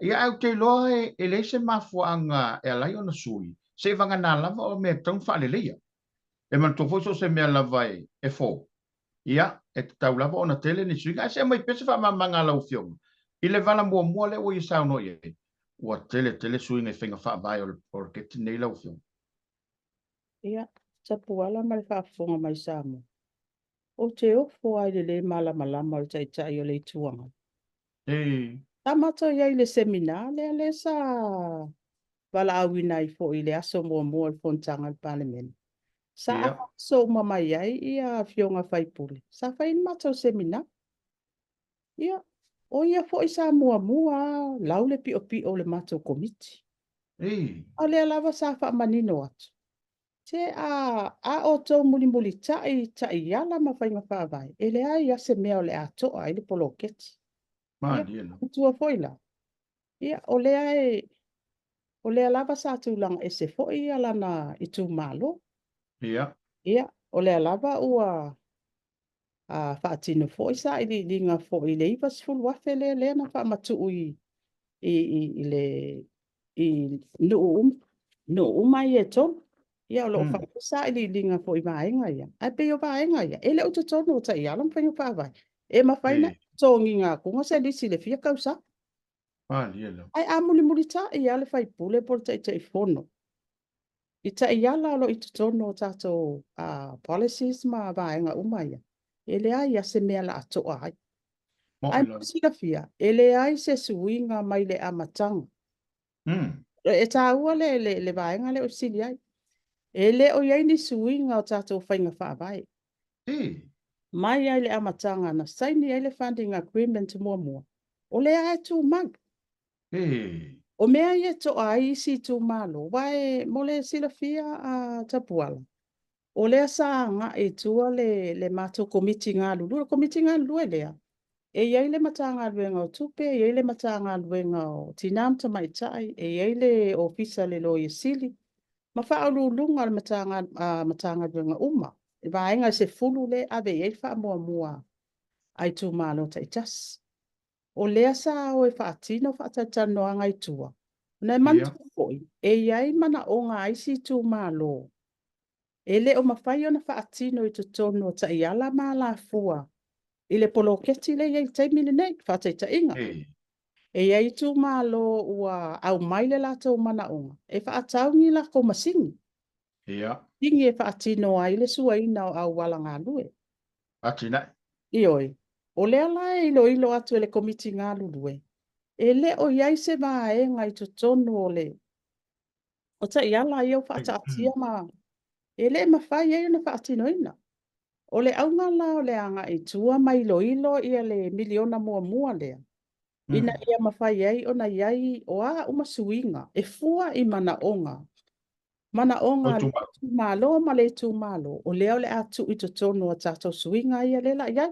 Ia au te loa e leise mafuanga e alai o na sui. Se vanga nā lava o me tau whaale leia. E man tofoso se mea lava e fo. Ia e tau lava o na tele ni suinga. Se mai pese whamamanga lau fionga. I le vala mua le o I sao no ia. Ua tele suinga I whainga whaamai o le keti nei lau fiong. Ia, tapu ala mai whaafonga mai Samoa. O te ofo ai le malama o tai o le tuanga. E, Tamato iai le semina le sa wala awina I fo I le aso mua le fontanga le parliament. Sa ia, a so mama iai ia fionga whaipule. Sa whain mato semina. Ia, o ia fo I sa mua lau le pio le mato komiti. e, A le lava sa wha manino atu. Te a o tō muli tai ala ma whainga whaavai. E le ai ase mea o le atoa I le poloketi. Ia, maani ena. utua foila. Ia, o lea lava sa tūlanga e se foi ala na I tū malo. Ia, Ia, o lea lava ua whaatino foi sa I li ngā foi le iwa sifulu wafe le na whaamatu I nuu umai e tō. Ia o loo whakasa I li ngā foi vaenga ia. Ai pe o vaenga ia. Ele o tono o tai alam whainga whaavai. E mawhaina tōngi ngā kunga se lisi le fia kausa. maani ena. Ai a muli ta I ale fai pule por tai fono. I tai ala lo I tono o tātou policies ma vaenga umai. Ele ai a se mea la atoa ai. Ai musika fia. Ele ai se suinga mai le amatanga. E tā ua le vaenga le o sili ai. Ele o iai ni suinga o tātou whainga whaavai. E, Mai ai le amatanga na saini ai le funding agreement mua. O le ai tū mag. e, O mea ia to ai si tū malo. Wae mole sila fia a tapuala. O lea sa nga e tua le mato komiti ngā lulu. Komiti ngā lulu e lea. E iei le matanga luenga o tupe, e iei le matanga luenga o tinamta mai tai, e iei le ofisa le lo i sili. Ma wha lunga le matanga luenga uma. E vaenga se fulu le ave iei wha mua ai tu malo ta itas. O lea sa o e wha atino wha tatano anga i tua. Na mantu koi, e iei mana o ngā aisi tu malo. E le o mawhai o na wha atino i tutono ta iala ma la fua. I le poloketi le iei taimile nei, whataita inga. E iei tu malo ua au maile lato manaonga. E whaatau ni la ko masingi. Ingi e whaatino ai le sua ina o au wala ngā lue. Atina. Ioi. O lea lai ilo atu e le komiti ngā lulue. E le o iei se vaa e ngai tu tonu o le. O ta iala i au whaataatia ma. E le mawhai e na whaatino ina. O le aunga la o le anga i tua mai ilo ia le miliona mua lea. Ina ia mawhai ei ona iai o a umasuinga. E fua i mana onga. Mana onga le tu malo ma le tu malo. O leo le atu i to tonu a tato suinga ia le la iai.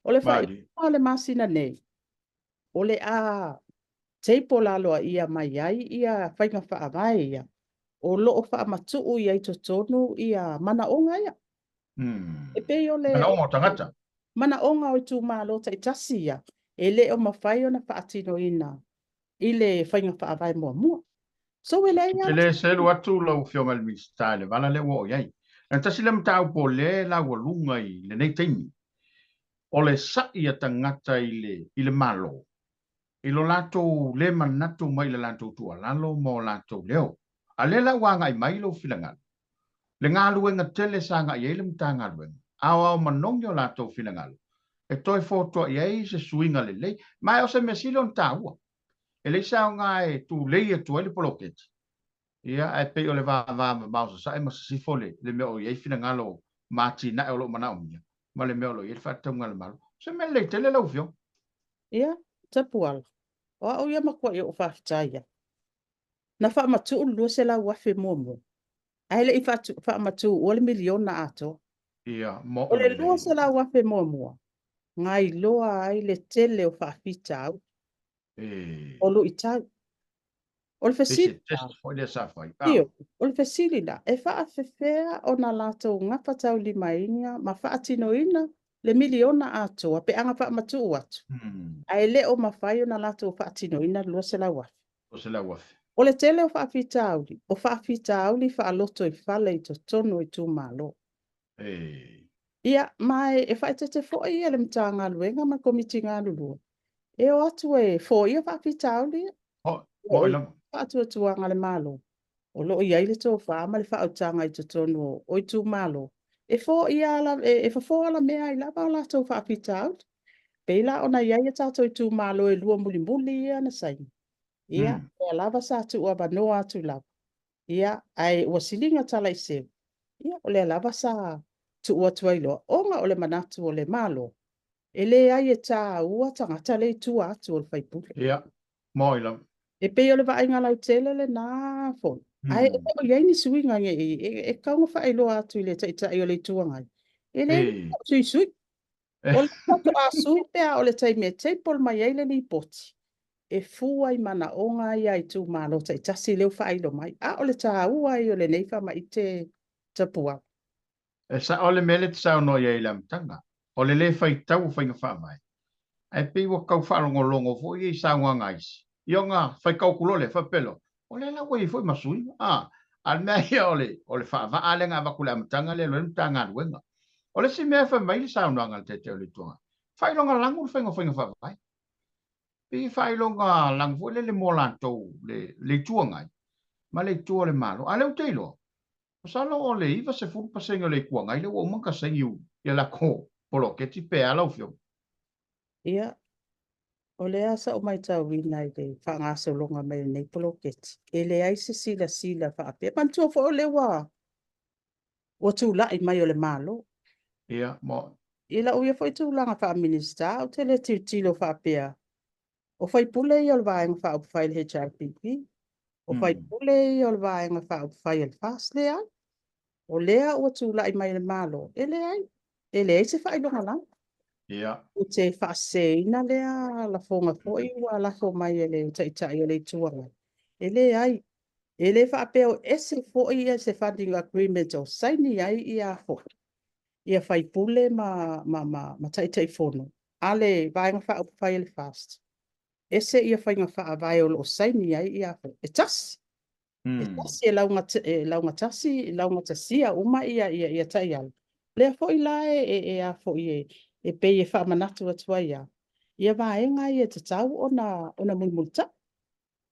O le whai le masina nei. O le a teipo laloa ia mai ai ia whainga whaavai ia. O loo wha matuu ia i to tonu ia mana onga ia. E pe o le mana onga o tangata. Mana onga o tu malo ta itasi ia. E le o mawhai o na whaatino ina. I le whainga whaavai mua. So we le ia. Le selu atu lau fionga le mistale. Vala le wo iai. Nā tasi le mtau po le la walunga i le nei teini. O le sai a tangata i le malo. I lo lato le manatu mai le lato tua lalo mo lato leo. A le la wanga i mai lo filangal. Le ngā luenga tele sanga i ele mta ngā luenga. Au manongi o lato filangal. E toi foto i ei se suinga le lei. Mai o se mesilo nta ua. E le sao ngā e tu lei e tu ele poloketi. Ia e pe o le va mausa sa e masasifo le meo i ei filangalo mati na e o lo mana omia. Ma le meo lo i ele whaataunga le malo. Se me le tele lau fio. Ia, tapuala. O au ia makua i o whawhitaia. Na wha matu lua se la wafe mua. Aile i wha matu o le miliona ato. Ia, mo o le lua se la wafe mua. Ngai loa ai le tele o whawhitau. O lu i tau. O le fesili. O le safai. Io, o le fesili la. E whaafefea o na lato ngapa tau lima inga. Ma whaatino ina le miliona ato. A pe anga wha matu atu. Ai le o mawhai o na lato whaatino ina lua se la wafe. O se la wafe. O le tele o whaafitauli. O whaafitauli whaaloto i whale i to tono i tū malo. Ia, mai e whaitete fo i ele mtanga luenga ma komiti ngā lulua. E o atu e fo i o whaafitauli. Mo ila. Atu atua ngale malo. O lo i aile tō whaama le whaotanga i to tono o i tū malo. E fo i ala, e fo ala mea i lava o la tō whaafitauli. Peila ona iai e tātou i tū malo e lua muli ia na saini. Ia, e lava sa tu ua banoa atu lava. Ia, ai ua silinga tala i seu. Ia, o le lava sa tu ua tuailo. Onga o le manatu o le malo. E le ai e tā ua tangata le tu atu o le whaipule. Ia, mo ila. E pe o le vainga lau tele le nā fon. Ai, e o iai ni suinga nge e kaunga whailo atu i le taitai o le tuangai. E le sui. O le tato a sui pea o le taimea teipol mai eile ni poti. E fua i mana onga ia i tū malo ta i tasi leo whailo mai. A o le tā ua i o le neifa mai te tapua. E sa o le mele te sao no ia i lam tanga. O le whai tau whainga wha mai. E pi wa kau wharongo longo fo i sa ngā ngaisi. Io ngā whai kau kulole whapelo. O le la wei fo i masui. Al mea ia o le wha ale ngā wakule amtanga le loe mta ngā ruenga. O le si mea wha mai le sao no angal te o le tuanga. Whailonga langu whainga wha mai. Pi whailonga langu le mo lantou le tuangai. Ma le tua le malo. A leo teilo. Salo o le iwa se furu pasenga le kuangai le o maka sengiu. Ia la ko polo ke ti pe ala ufio. Ia. O le asa o mai tau wina i le whaangasa longa mai nei polo ke ti. E le aise sila whaapea. Pantua fo o le wa. O tū lai mai o le malo. Ia, mo. Ila uia fo i tū langa wha minista. O te le tilo whaapea. O whai pule i o le vaenga wha upu whai le HRPP. O whai pule i o le vaenga wha upu whai le fast le ai. O lea ua tūlai mai le malo. Ele ai se whailonga lang. Ia. O te whaaseina lea la fonga foi wa la fo mai ele taitai ele tuanga. Ele ai. Ele whaapeo ese foi e se funding agreement o saini ai ia fo. Ia whai pule ma taitai fono. Ale vaenga wha upu whai ele fast. Ese ia whainga wha vai o saini ai ia fo. E tasi. E tasi e launga tasi, e launga tasia uma ia tai ala. Lea fo i lae e a fo i e pe e wha manatu atua ia. Ia vaenga i e te tau ona mulmulta.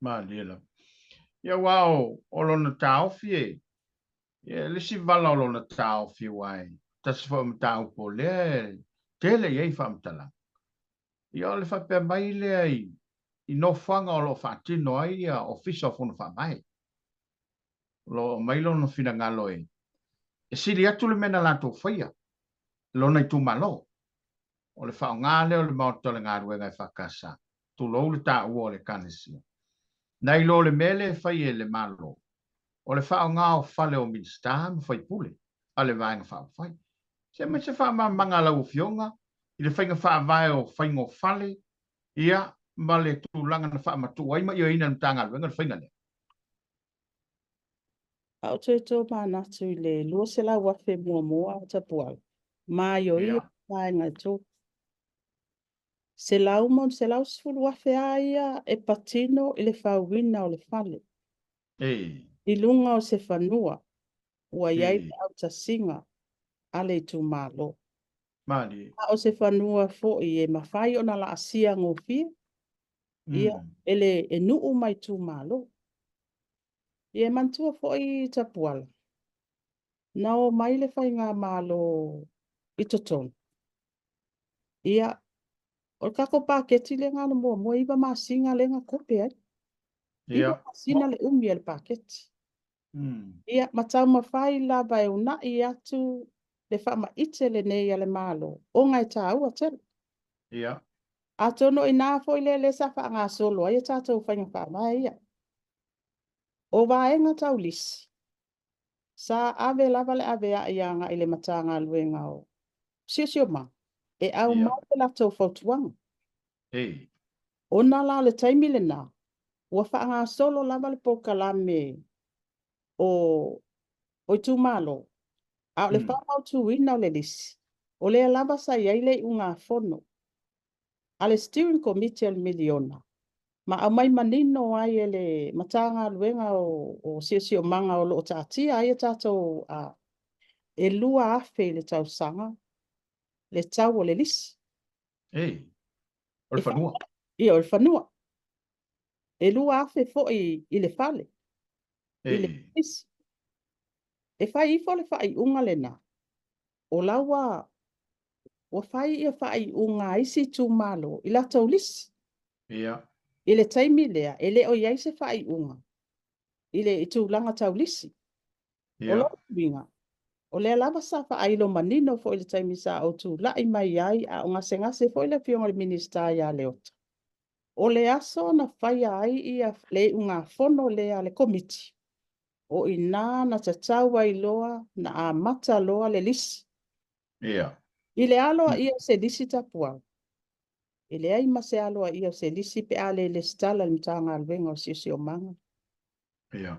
Ma lila. Ia wao, o lona tau fie. Ia lisi vala o lona tau fie wai. Tasi wha tau po lea. Tele iei wha mtala. Ia ole wha pia mai lea i no whanga o lo wha tino ai ia ofisa o funa wha mai. Lo mai lo no fina ngalo e. E siri atu le mena lato whaia. Lona i tu malo. O le wha ngā leo le maotole ngā ruenga i whakasa. Tu lo le tā ua o le kanisia. Nai lo le mele whai e le malo. O le wha ngā o whale o minsta me whai pule. A le vaenga wha whai. Se mai se wha manga lau fionga. I le whainga wha vai o whaingo whale. Ia ma le tūlanga na wha matu. Ai ma ia ina mtanga ruenga le whainga le. Au te tō mānatu i le lua se la wafe mua o ta pual. Mā yo i vaenga tō. Se lau mon se lau sifuru wafe aia e patino i le whauwina o le whale. I lunga o se whanua. Ua iai le au ta singa. Ale i tū mālo. Mali. O se whanua fo i e mawhai o na la asia ngōwhia. Ia ele e nuu mai tū mālo. Ia mantua fo i ta puala. Nao mai le whai ngā mālo i totonu. Ia, o kako pāketi le ngāna mua iwa mā singa le ngā kope ai. Iwa mā sina le umi le pāketi. Ia, matau mawhai la vai una i atu le whama ite le nei le mālo. O ngai tā ua tele. Ia. A tono i nā fo i le sa wha ngā solo ai tātou whainga wha mai ia. O vaenga tau lisi. Sa ave lava le ave a ianga i le matanga luenga o. Sio ma. E au mau le lato fautuanga. O na la le taimi le nā. Ua wha ngā solo lava le pokalame o i tū malo. A le wha mau tū ina o le lisi. O le lava sa iai le unga fono. A le steering committee al miliona. Ma au mai manino ai e le matanga luenga o sio manga o lo tātia ai e tātou e lua afe le tau sanga. Le tau o le lisi. O le whanua. Ia o le whanua. E lua afe fo i le whale. I le lisi. E whai ifo le whai unga le nā. O laua o whai ia whai unga isi tū malo i la tau lisi. Ia. I le taimi lea, e le o iai se whai unga. I le i tū langa tau lisi. O lo winga. O le lava sa whai lo manino fo i le taimi sa o tū lai mai ai a o ngase fo i le fionga le minista ia leota. O le aso na whai ai ia le unga fono lea le komiti. O i nā na tataua i loa na a mata loa le lisi. Ia. I le aloa ia se lisi tapua. I le ai ma se aloa ia se lisi pe ale le stala ni tanga alwenga o sisi o manga. Ia.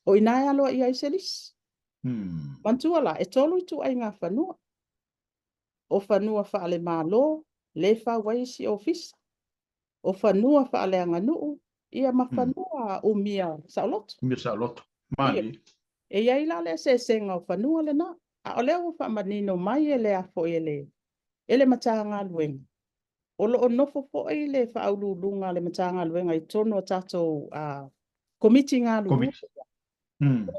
O i nā aloa ia i se lisi. Mantua la, e tolu i tu ai ngā whanua. O whanua whaale mālo, le whawaisi o fisa. O whanua whaale anganuu, ia ma whanua o mia saoloto. Mia saoloto. Mali. E iai la le se senga o whanua le nā. A o leo whamanino mai e le afo e le. E le matanga luenga. O lo nofo fo e le whaululunga le matanga luenga i tono tatou komiti ngā lulu.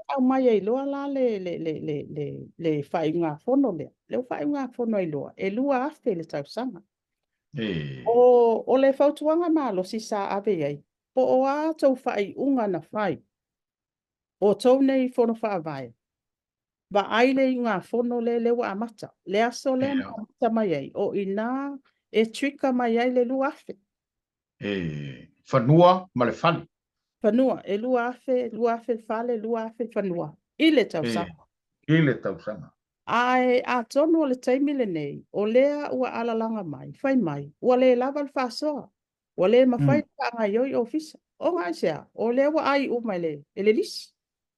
Au mai e loa la le whainga fono lea. Le whainga fono e loa. E lua afe le tausanga. O le whautuanga malo si sa ave ei. Po o a tau whai unga na whai. O tau nei fono whaavai. Ba aile i ngā fono le lewa amata. Le aso le amata mai ei. O i nā e trika mai ei le lua afe. Whanua ma le whali. Whanua. E lua afe fale, lua afe whanua. I le tau sapa. I le tausanga. Ai a tonu o le taimi le nei, o lea ua alalanga mai, fai mai, ua le lava le whasoa, ua le mawhai ka ngai yoi ofisa, o ngai sea, o lea ua ai umai le, ele lisi.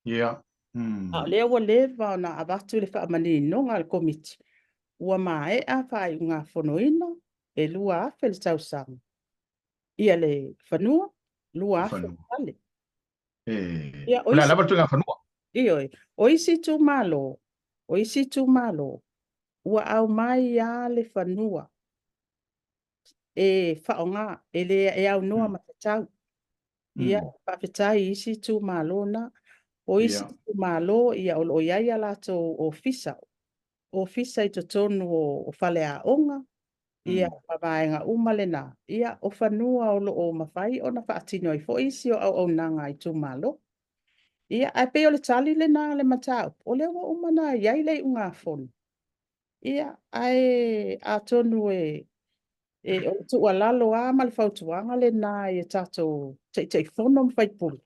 Yeah. A lea ua le vau na abatu le whaamani nonga le komiti, ua mae a whai ngā whonoina, e lua afe le tausanga. Ia le whanua, lua afe le pale. Ia Pula lava tu ngā whanua. Ioi, o isi tu malo, o isi tu malo, ua au mai a le whanua, e whaonga, e au noa matatau. Ia, whawhetai isi tu malo na, o isi tu malo, ia o iaia lato o fisa. O fisa i to tonu o whale a onga, ia mawaenga umale na. Ia, o whanua o mawhai, o na whaatino i fo isi o au nanga i tu malo. Ia, ai pe o le tali le nā le matau. O le wa umana iai le unga fonu. Ia, ai a tonu o tu alalo a mal fautuanga le nā e tato te fono mwhai pulu.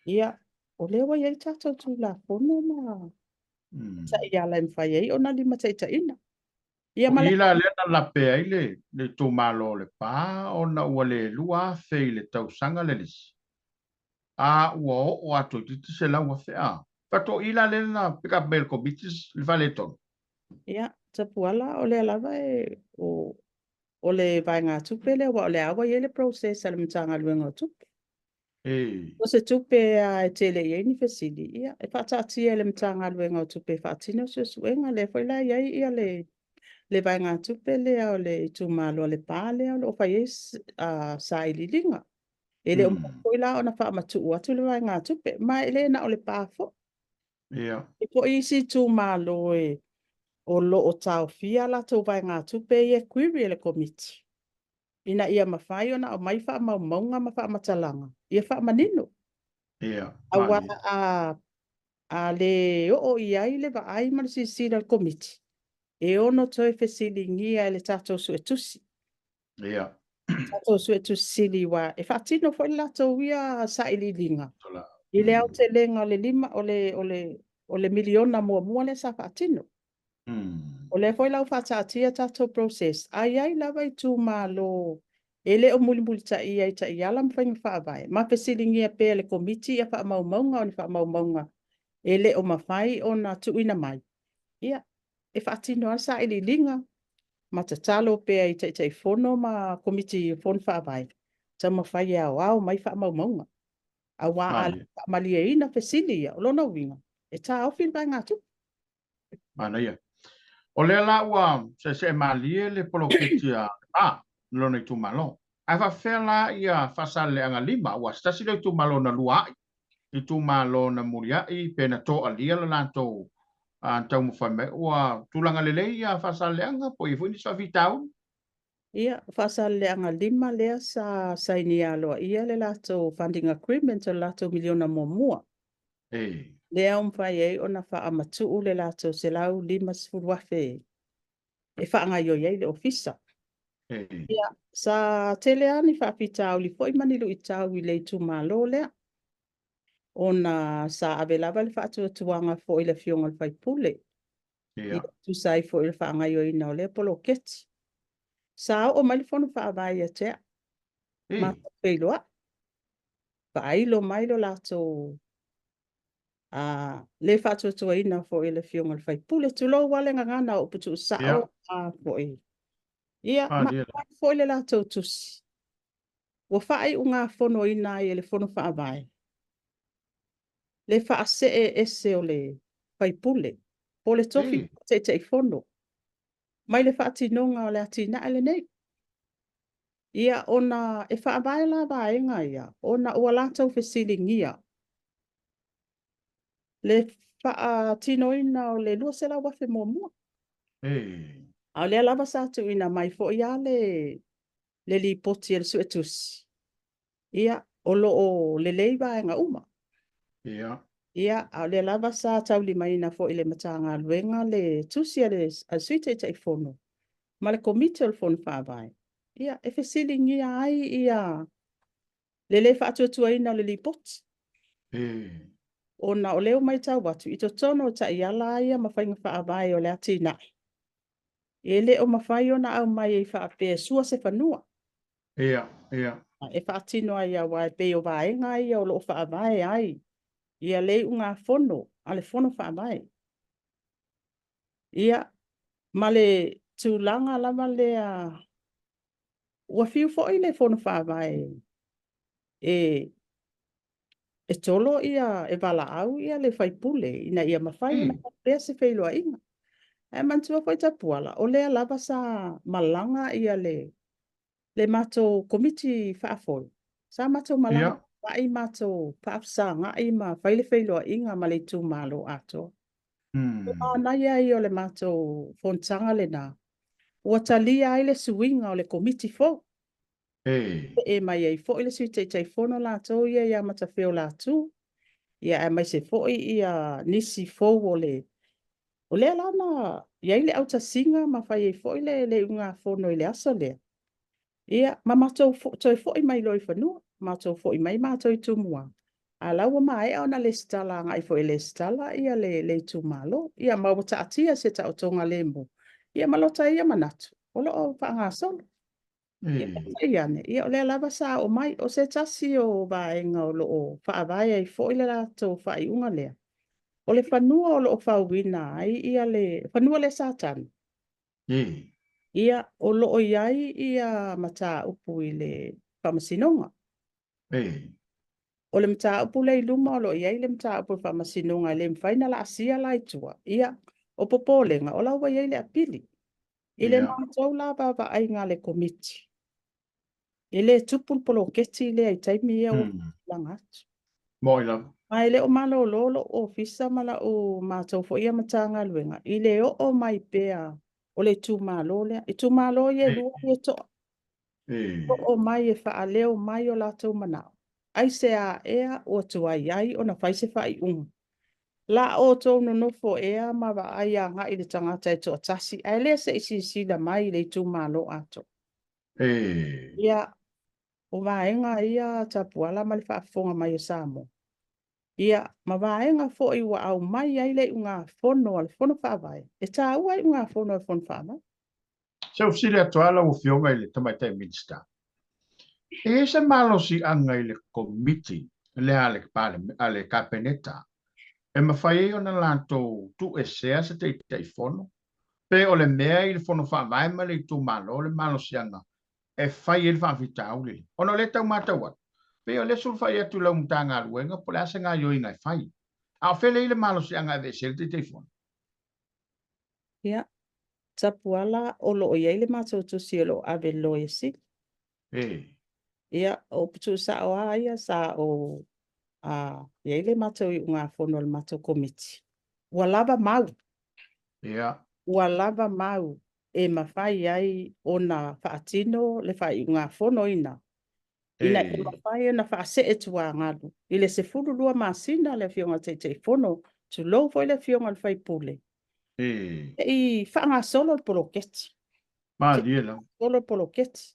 Ia, o le wa iai tato tu la fono ma. Ta ia lai mwhai ei, o na lima te ina. Ia O male. ila le na la pe ai le tu malo le pa o na ua le lua fei le tausanga le lisi. A ua o atu titi se lau a fea. Pato ila le na pick up mail committees le vale ton. Ia, tapuala o le alava o le vai ngā tupe le wa o le awa i le process ala mtanga luenga tupe. O se tupe a tele i ni fesili, ia, e whaatati e le mtanga luenga tupe whaatino se suenga le whaila iai ia le vai ngā tupe le o le tu malo le pāle o le o whai sa i lilinga. E le whaila o na wha matu atu le vai ngā tupe, ma ele na o le pāfo. Ia. E po isi tu malo o lo o tau fia la tau vai ngā tupe i e query le komiti. Ina ia mawhai ona o mai wha maunga ma wha matalanga. Ia wha manino. Ia. A le o iai le va ai ma si sira le komiti. E ono toi fesili ngia le tato su etusi. Ia. Tato su etusi sili wa. E whatino fo ila tau ia sa ili linga. I le au te lenga le lima o le miliona mua le sa whatino. O le foi lau whatatia tato process. Ai lava i tū malo. E le o muli ta i ala mwhainga whaavai. Ma pesilingi a pēr le komiti a wha maumaunga o ni wha maumaunga. E le o mawhai o na tuina mai. Ia, e whaatino asa ili linga. Ma ta talo pēr i tai fono ma komiti fono whaavai. Ta mawhai au mai wha maumaunga. A wā ala mali e ina pesili ia, o lona winga. E tā au whilpai ngā tu. Mana ia. O le la ua se malie le poloketia lona i tu malo. Ai fa fela ia fasale anga lima ua stasi le tu malo na lua i tu malo na muria i pena to alia la lanto tau mo fame ua tulanga lele ia fasale anga po i funi sa vitau. Ia, fasale anga lima lea sa saini aloa ia le lato funding agreement o lato miliona mua. Lea umwhai ei o na wha amatu le lato se lau lima sfuruafe. E whaanga yo iei le ofisa. Ia, sa tele ani whapitau li fo imanilu i tau i le tu malo lea. O na sa avelava le whaatu tuanga fo i le fionga le whaipule. Ia, tu sai fo i le whaanga yo i nao le polo keti. Sa o malifono whaavai a tea. Ma whailoa. Whailo mailo lato le whaatu tua ina fo i le fionga le whaipule. Tulo wale ngana o putu sao fo i. Ia, ma fo i le lato tusi. Wa whai unga fono ina i le fono whaavai. Le whaase ese o le whaipule. O le tofi te fono. Mai le whaatinonga o le atina ele nei. Ia ona e whaavai la vaenga ia. Ona ua latau fesilingia. Le whaatinoina o le lua se la wafe mua. A le alava satu ina mai fo ia le li poti el suetus. Ia o lo o le lei vaenga uma. Ia a le alava sa tau li maina fo i le matanga luenga le tusi ale suite te fono. Ma le komite o le fono whaavai. Ia e fesilingia ai ia le whaatuatua ina le li poti. ona o leo mai tau watu, i to tono ta i ala ia mawhainga whaavai o le atina. E le o mawhai ona au mai e whaapea sua se whanua. Ia. E whaatino ai a wai pe o vaenga ia o lo whaavai ai. Ia le unga fono, a le fono whaavai. Ia, ma le tūlanga lama le a ua fiu fo i le fono whaavai. E tolo ia e wala au ia le whaipule, ina ia mawhai ona pia se whailoa inga. E mantua fai tapuala, o lea lava sa malanga ia le mato komiti whaafoi. Sa mato malanga, wai mato whaafsa ngai ma whailoa inga ma le tū malo ato. Na ia i o le mato fontanga le na. Ua talia ai le suinga o le komiti fo. E mai ai fo i le sui tei fono la tō ia mata wheo la tū. Ia e mai se fo ia nisi fo o le. O lea lana, ia i le auta singa ma whai e fo i le unga fono i le aso lea. Ia, ma matou toi fo i mai loi whanua. Matou fo i mai matou i tūmua. A laua mai ona le stala ngai fo i le stala ia le tūmalo. Ia mawata atia se ta o tonga le mo. Ia malota ia manatu. Olo o whaanga solo. Ia o lea lava sa o mai o se tasi o vaenga o loo whaavai ai fo i le rato whai unga lea. O le whanua o loo whauwina ai ia le whanua le satan. Ia o loo iai ia mata upu i le whamasinonga. O le mta upu le iluma o loo iai le mta upu whamasinonga le mwhaina la asia la itua. Ia o popolenga o laua iai le apili. I le mātou la baba ai ngā le komiti. I le tupul polo keti le ai taimi ia o langatu. Moi lam. Ai le o malo lolo o fisa mala o mātou fo ia matanga luenga. I le o mai pea o le tu malo le. I tu malo ia lua ia to. O mai e wha leo mai o latou manao. Ai se a ea o tua iai o na whaise whai unga. La o tō no nofo ea ma wa ai a ngā i le tangata e tō tasi. Ai le se isi sila mai le tu malo ato. Ia o vaenga ia tapuala ma le whaafonga mai o Samoa. Ia ma vaenga fo i wa au mai ai le unga fono al fono whaavai. E tā ua i unga fono al fono whaavai. Se ufsile atuala u fionga i le tamaitai minsta. E se malo si anga i le komiti le ale kapeneta. E mawhai o na lanto tu e sea se te fono. Pe o le mea i le fono whaavai ma le tu malo le malo si anga. E whai e le whaafita au le. Ono le tau matawat. Pe o le sul whai atu lau mtanga aluenga po le asa ngā yoi ngai whai. A whele i le malo si anga e vesel te fono. Ia. Tapuala o loo iai le mātou tu sielo ave loe si. Ia o putu sa o aia sa o iai le mātou i unga fono le mātou komiti. Ua lava mau. Ua lava mau e mawhai ai o na whaatino le whai unga fono ina. Ina e mawhai o na whaase e tua ngadu. I le se furulua masina le fionga te fono tu lo foi le fionga le whai pule. I whaanga solo le poloketi. Diela. Solo le poloketi.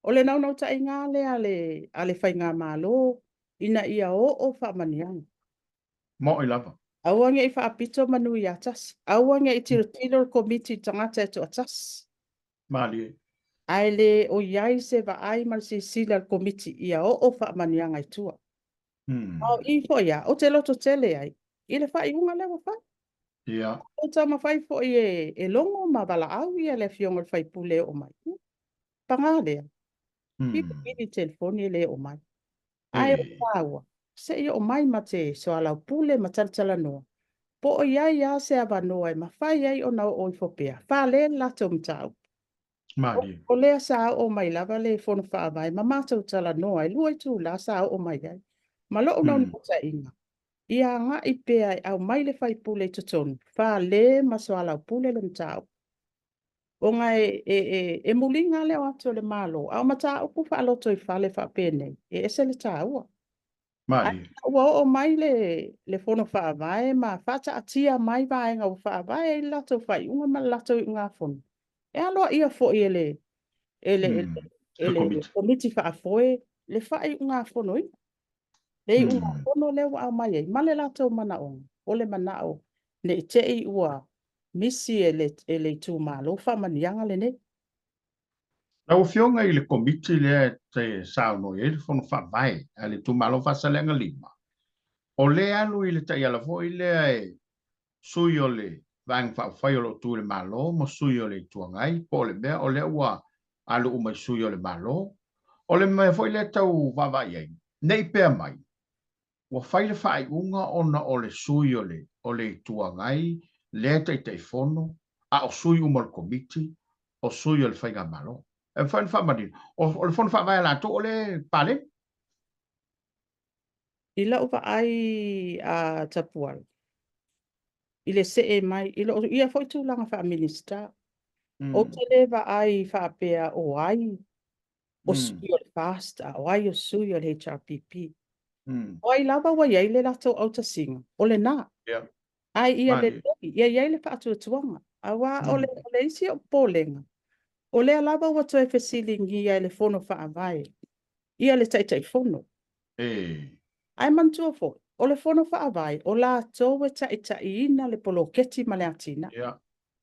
O le nau ta inga le ale whai ngā malo ina ia o whamanianga. Mo i lava. Auange i whaapito manu i atas. Auange i tiro komiti tangata e to atas. Mali. Ai le o iai se va ai mal si sila komiti ia o whamanianga i tua. Au i fo ia, o te loto tele ai. I le whai unga lewa whai. Ia. O ta mawhai fo e longo ma wala au ia le fionga le whai pule o mai. Panga lea. Pili telefoni le o mai. Ai o taua. Se i o mai ma te Soalepule ma talatala noa. Po o iai a se ava noa e mawhai ai o nau o i fopea. Wha le lato mtau. Mali. O lea sa o mai lava le fono whaavai. Ma mātou tala noa e lua i tū la sa o mai ai. Ma loo nau nota inga. Ia ngā i pea au mai le whai pule i tutonu. Wha le ma Soalepule le mtau. O ngai e mulinga leo atu le malo. Au mata upu wha aloto i whale wha pene. E ese le tā ua. Mali. Ua o mai le fono whaavai ma whata atia mai vaenga o whaavai e lato whai unga ma lato i ngā fono. E aloa ia fo i ele komiti whaafoe le whai ngā fono i. Ei ua ono le wa mai ai male la tau mana o. Ole mana o. Ne te ei ua misi ele tu malo fa manianga le ne. Lau fionga i le komiti le te sao no e le fono fa vai, ale tu malo fa salenga lima. O le alu i le tai ala fo i le ai sui o le vang fa fai o lo tu le malo, mo sui o le tuangai, po le mea o le ua alu umai sui o le malo. O le mea fo i le tau vavai ai, nei pea mai. Wa fai le fai unga ona o le sui o le tuangai, le te fono, a o sui umal komiti, o sui o le fai malo. E fai le fai madin. O le fono fai vai la to o le pale? Ila uva ai a tapual. Ile se e mai, ia foi tu langa fa minister. O te lewa ai fa apea o ai, o sui o le fast, o ai o sui o le HRPP. O ai lava wa iai le lato au ta singa, o le nā. Ai ia le iai le fa atu tuanga. Awa o le isi o polenga. O le lava wa toi fesilingi ia le fono fa avai. Ia le taitai fono. Ai mantua fo. O le fono fa avai, o la towe taitai ina le poloketi ma le atina.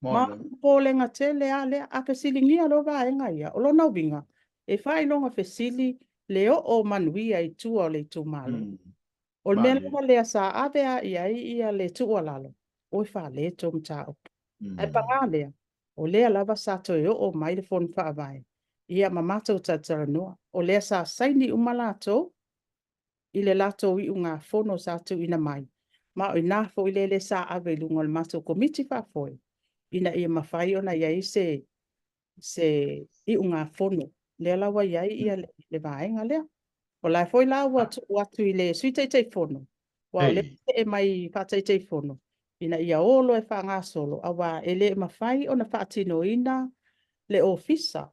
Ma polenga te le a fesilingi a lo vaenga ia. O lo na winga. E fai longa fesili leo o manuia i tua o le tu malo. O le mea lea sa avea ia le tua lalo. O fa le tom tau. Ai panga lea. O lea lava sa to o mai le fono fa avai. Ia mamata o tatara noa. O lea sa saini umalato. I le lato i unga fono sa tu ina mai. Ma o ina fo i le sa ave lunga le mato komiti fa foi. Ina ia mawhai ona iai se i unga fono. Lea lawa iai ia le vaenga lea. O lai foi la watu i le sui teitei fono. Wa o le e mai fa teitei fono. Ina ia olo e wha ngā solo. Awa e le mawhai ona wha atino ina le ofisa.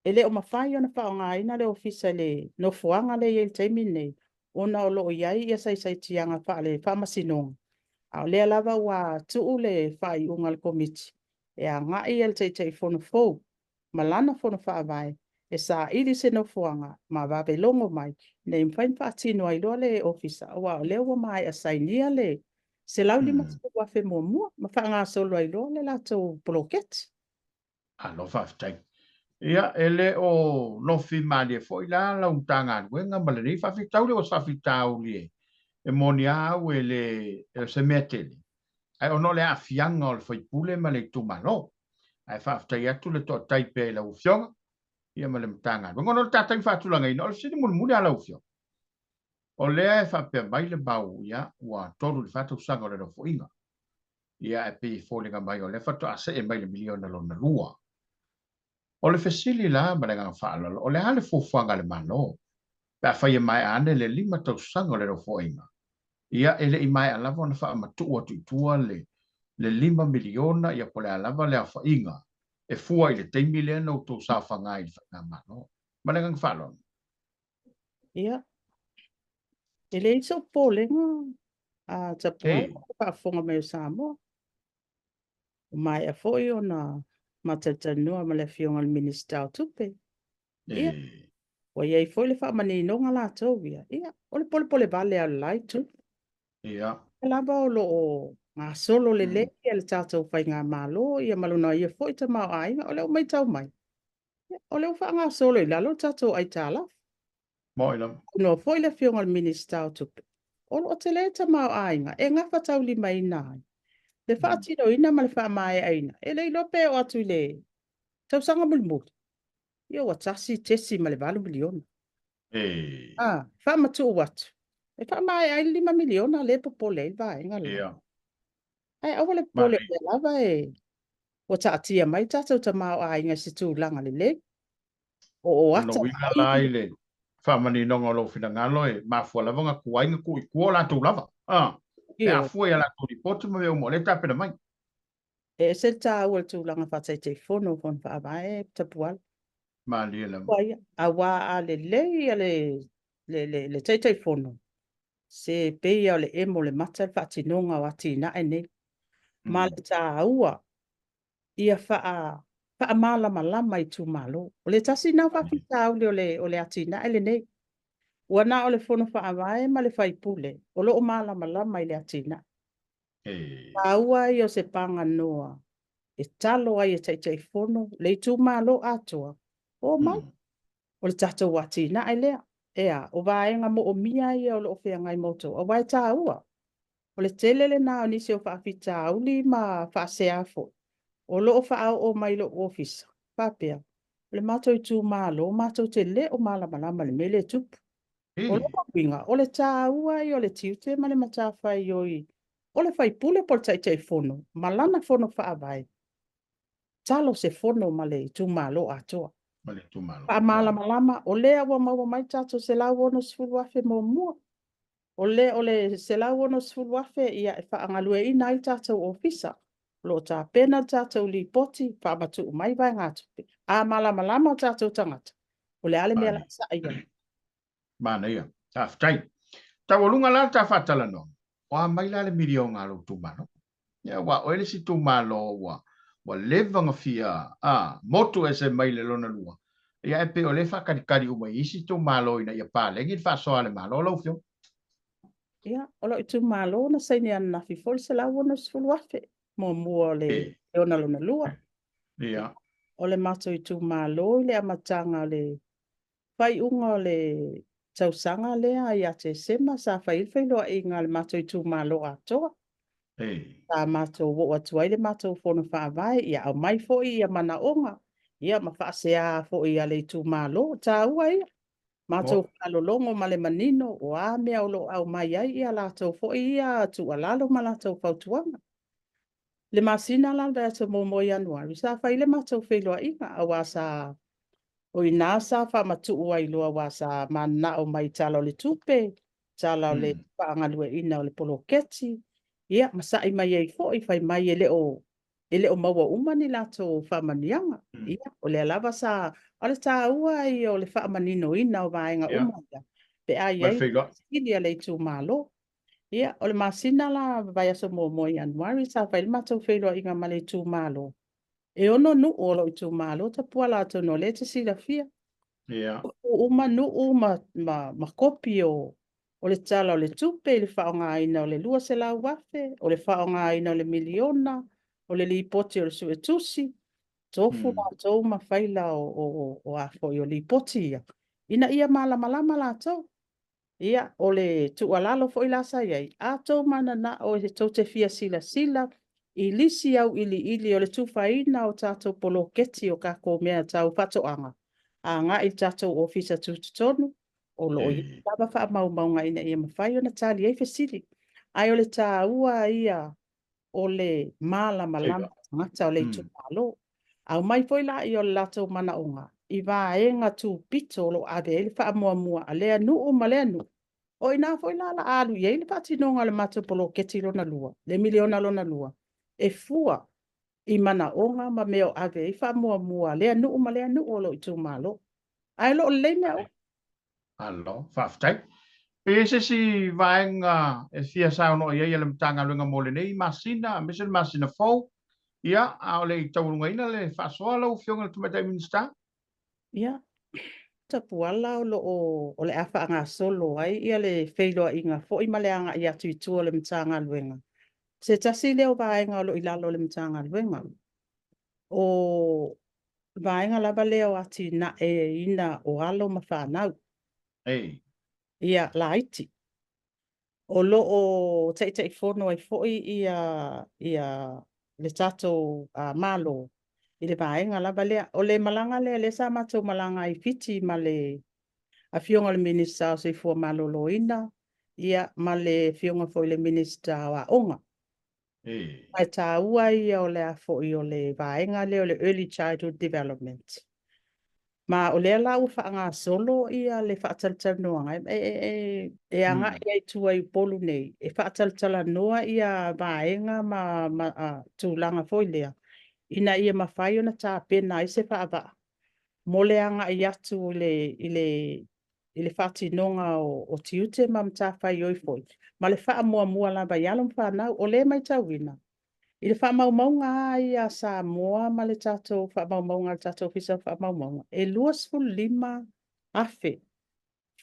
E le o mawhai ona wha ngā ina le ofisa le no fuanga le i teimi nei. Ona o loo iai ia sai tianga wha le wha masinonga. A o lea lava wa tuu le whai unga le komiti. E a ngā i el teitei fono fou. Malana fono wha avai. E sa ili se no fuanga. Ma wawe longo mai. Nei mwhain wha atino ai loa le ofisa. Awa o leo wa mai a sainia le. Se lau lima tuku wafe mua mua. Ma wha ngā solo ai loa le lato poloketi. Alo whaftai. Ia, ele o nofi malia fo ila la untanga wenga malani whawhitau le o whawhitau li e moni au ele se metele. Ai ono le afianga o le whaipule ma le tumano. Ai whaftai atu le to taipe la ufionga. Ia ma le mtanga. Wenga ono le tatai whatulanga ina o le sini mulmuli ala ufionga. O lea e whapea mai le bau ia ua toru le whatau sanga o le rofo inga. Ia e pi fōlinga mai o le whatu ase e mai le miliona lo na lua. O le fesili la ma le ngā whaalolo, o le hale fufuanga le mano. Pea whaia mai ane le 5 tausanga o le rofo inga. Ia ele i mai alava na wha matua tuitua le 5 miliona ia po le alava le awha inga. E fua i le 10 miliona o tō sa whanga i le whanga mano. Ma le ngā whaalolo. Ia. Ele iso polenga a tapuai pa fonga me Samoa. Mai a foi ona matatanua ma le fionga le minister o tupe. Ia. Wa iei foi le wha mani nonga la tau ia. Ia. Ole pole vale a lai tu. Ia. Laba o lo o ngā solo le le le tātou whai ngā malo. Ia maluna ia foi ta mau ainga. Ole o mai tau mai. Ole o wha ngā solo i lalo tātou ai tāla. Moilam. No foi le fionga le minister o tupe. Olo o te le ta mau ainga. E ngā whatau li mai nai. Le whaatino ina ma le wha mai aina. E le lope o atu le. Tau sanga mulmut. Ia wa tasi tesi ma le 4 miliona. Wha matu o watu. E wha mai aina 5 miliona le popole i va inga le. Ai awa le pole e lava e. Wa taatia mai tātou ta mau ainga si tūlanga le le. O ata. No wina lai le. Whamani nonga lo whina ngalo e mafua lavanga kuainga kui kua la tū lava. E a fua ia la tū ripotu ma veo mo le tapena mai. E se tā ua tūlanga whatai te whono whon wha awae tapual. Ma lia la. A wā a le lei a le teitei whono. Se pei o le emo le mata whatinonga o ati na e nei. Ma le tā ua. Ia wha malama lama i tū malo. O le tasi nā whawhita o le ati na e le nei. ua na o le fono whaamae ma le whaipule, o loo malama i le atina. Aua i o se panga noa, e talo ai e tai fono, le tu malo atua, o mai, o le tatou atina ai lea. Ea, o vaenga mo o mia i o loo whea ngai moto, o vai tā ua. O le telele na o nisi o whaafita auli ma whaaseafo. O loo whaao o mai lo office, papea. O le mato i tu malo, mato te le o malama le mele tupu. O loo pinga, o le tā ua i o le tiute ma le matawhai i o le whaipule po le tai fono, malana fono whaavai. Talo se fono ma le tu malo atoa. Pa malama, o lea ua maua mai tato se lau ono sifuru afe mo mua. O le se lau ono sifuru afe ia e whaangalue ina i tatou ofisa. Lo ta pena tatou li poti, wha matu mai vai ngātu. A malama o tatou tangata. O le ale mea la sa ia. Mana ia, taftai. Tawalunga la ta fatala no. Wa mai la le milio ngalo tu malo. Ya wa o ele si tu malo wa levanga fia moto ese mai le lona lua. Ia e pe o le fa kari uma isi tu malo ina ia pa le ngit fa so ale malo lo fio. Ia, o lo i tu malo na saini ana fi fol se lau ono sifuru afe. Mo mua le ona lona lua. Ia. O le mato i tu malo i le amatanga le fai unga o le tausanga lea i ate sema sa fai loa i ngā le mato i tu malo atoa. Ta mato wo atuai le mato fono whaavai ia au mai fo ia mana onga. Ia ma whaasea fo ia le tu malo. Ta ua ia. Mato alolongo ma le manino o a mea o lo au mai ai ia lato fo ia tu alalo ma lato fautuanga. Le masina la da to mo Januari sa fai le mato loa inga a wasa o i nasa fa matu ua i loa wasa mana o mai tala o le tupe, tala o le whaangalue ina o le poloketi. Ia, masa i mai ei fo i fai mai ele o maua umani lato whamanianga. Ia, o le alava sa, o le tā ua i o le whaamanino ina o vaenga umanga. Pe a iei, ili a le tu malo. Ia, o le masina la vai aso mo Januari sa fai le mato whailoa inga ma le tu malo. E ono nu o lo i tu malo, ta pua la to no le te sila fia. Uma nu ma kopi o le tala o le tupe, le whaonga ina o le lua se la wafe, o le whaonga ina o le miliona, o le lipoti o le suetusi, tofu la tau ma whaila o afo i o lipoti ia. Ina ia malama la tau. Ia, o le tualalo fo i lasa iai, a tau mana na o he tau te fia sila, i lisi au ili o le tufaina o tatou poloketi o kako mea tau patoanga. A ngā i tatou ofisa tututonu, o lo i taba wha maunga ina ia mawhai o na tali ei fesili. Ai o le tā ua ia o le malama ngata o le tupalo. Au mai foi la i o le latou mana onga. I wā e ngā tū pito lo ade ele wha mua a lea nu o malea nu. O ina foi la alu i ele pati nonga le mato poloketi lona lua, le miliona lona lua. E fua i mana onga ma meo ave i wha mua lea nu o malea nu o lo i tū malo. Ai lo le mea o. Alo, whaftai. E se si vaenga e fia sao no ia ia le mtanga luenga mole nei masina, mesen masina fau. Ia, a ole i taurunga ina le whasoa lau fionga le tumatai minsta. Ia, tapu ala o le awha anga solo ai, ia le whailoa inga fo i male anga i atu i tua le mtanga luenga. Se tasi leo vaenga o lo i lalo le mtanga luenga. O vaenga lava leo ati na e ina o alo ma whanau. Ia la iti. O lo o tei fono ai foi ia le tato malo i le vaenga lava lea. O le malanga lea le sa matou malanga i fiti ma le a fionga le minista o se fua malo loina. Ia ma le fionga foi le minista wa onga. Ai tā ua ia o le a foi o le vaenga lea o le early childhood development. Ma o lea la ua whaanga solo ia le whaataltala noa ngai. E anga ia i tua i polu nei. E whaataltala noa ia vaenga ma tūlanga foi lea. Ina ia mawhai o na tā pena i se whaava. Mo le anga i atu i le whati nonga o tiute ma mta whai oi foi. Ma le wha mua la vai alum whanau o le mai tauina. I le wha maunga ia Samoa ma le tatou wha maunga le tatou fisa wha maunga. E luas fu lima afe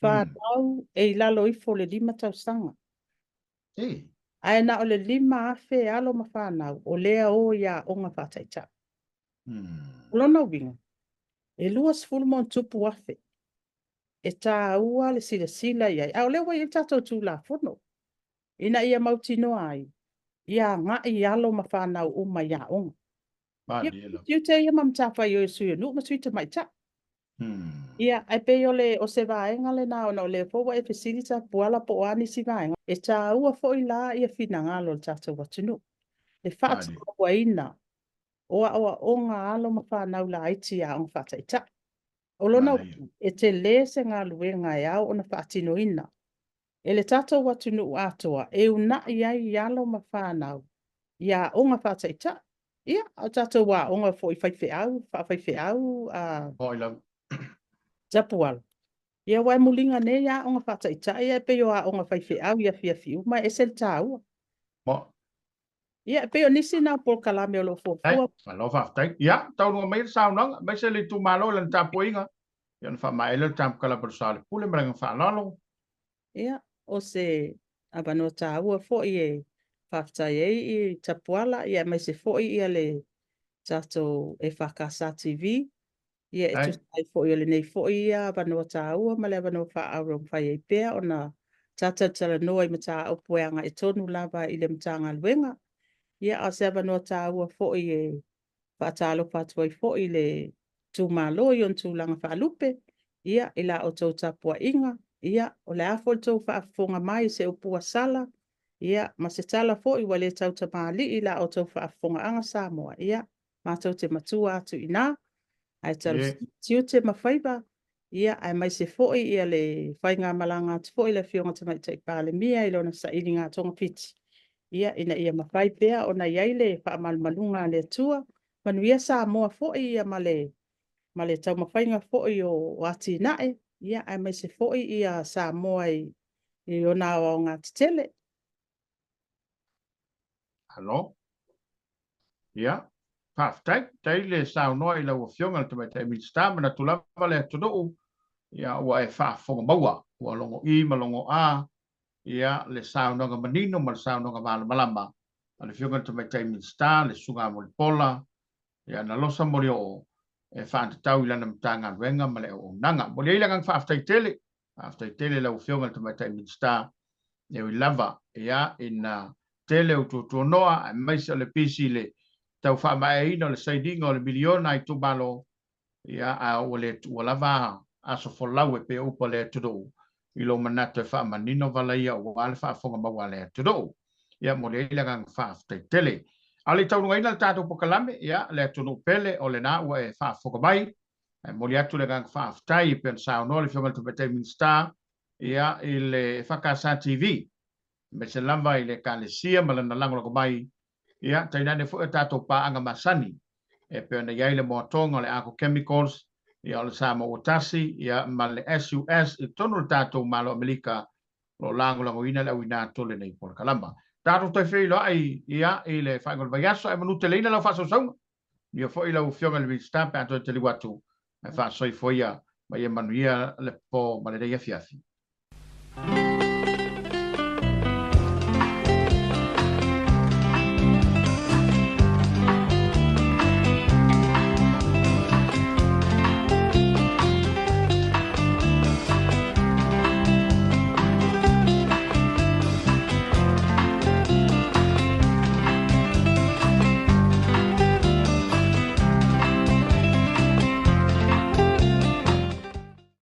whānau e lalo i fo le 5 tausanga. E. Ai na o le 5 afe alo ma whānau o lea o ia o ngā whātaita. Lona winga. E luas fulmon tupu afe. E tā ua le sila iai. Au lewa i tatou tū la fono. Ina ia mauti noa ai. Ia ngā i alo ma whānau o ma ia onga. Ia te ia mamtawha i o sui nu ma sui te mai ta. Ia, ai pe ole o se vaenga le na ona o le fowa e fesilita puala po ani si vaenga. E tā ua fo i la ia fina ngalo le tatou watunu. E whaata kua ina. Oa onga alo ma whanau la aiti a on whaata ita. O lona e te le se ngā luenga e au ona whaatino ina. E le tatou watunu atoa e una i ai i alo ma whanau. Ia onga whaata ita. Ia, o tatou wa onga fo i whaife au. Tapuala. Ia wai mulinga ne ia onga whata ita ia pe yo a onga whaife au ia fiu mai e sel tau. Ia pe o nisi na por kalame o lo fofua. Lo whaftai. Ia, tau nunga mai sao nanga. Mai se le tu malo lan tapu inga. Ia na whamaele tapu kala par Soalepule mrenga whanalo. Ia, o se abano tau fo i whaftai i tapuala ia mai se fo i le tato EFKS TV. Ia e tu sai fo i le nei fo i abano tau ma le abano wha auro mwhai e pea o na tata tala noa i mata o pueanga e tonu lava i le mtanga luenga. Ia a se abano tau fo i whaatalo patua i fo i le tūmalo i on tūlanga whaalupe. Ia i la o tau tapua inga. Ia o le afo tau whaafonga mai se upua sala. Ia ma se tala fo i wale tau tamali i la o tau whaafonga anga Samoa. Ia ma tau te matua atu ina. Ai talu tiu te mawhaiba. Ia ai mai se fo i le whainga malanga atu fo i le fionga te mai te pāle mia i lona sa ili ngā tonga piti. Ia ina ia mawhai pea o na iaile whaamalmalunga le tua. Manuia Samoa fo i ia male tau mawhainga fo i o ati nae. Ia ai mai se fo i ia Samoa i o nā o ngā titele. Hello? Ia. Whaftai. Tei le sao noa i la ua fionga te mai te minsta mana tulava le tudu. Ia ua e whaafonga maua. Ua longo I malongo A. Ia le sao noa manino ma le sao noa malama. Le fionga te mai te minsta le sunga Molioo. Ia na losa Molioo. E whaantatau I lana mtanga wenga ma le o nanga. Molioo ilangang whaftai tele. Whaftai tele la ua fionga te mai te minsta. E ui lava. Ia ina tele o tuatua noa. A maisa le pisi le tau whaamae ino le saidinga o le miliona I tubalo. Ia a o le tualava aso folau e pe upa le tudu. I lo manata e whaamanino vala ia o wale whaafonga maua le tudu. Ia mo le ilangang whaaftai tele. A le taununga ina le tātou pokalame, ia le tunu pele o le nā ua e whaafonga mai. Mo le atu le gang whaaftai i pen sao no le whionga tu pete minsta. Ia I le EFKS TV. Me se lamba I le kālesia ma le nalango lako mai. Ia, tainane fu e tātou pāanga masani. E peo na iai le moatonga le ako chemicals. Ia o le Samoa Otasi. Ia ma le SUS. I tonu le tātou malo Amerika. Lo lango ina le au ina tole nei por kalamba. Tātou tai whei loa ia I le whaingol vaiaso. E manu te leina lau whaso saunga. Ia fo I lau whionga le stamp ato te liwatu. E whasoi fo ia. Ma ia manu ia le po ma le reia fiafi.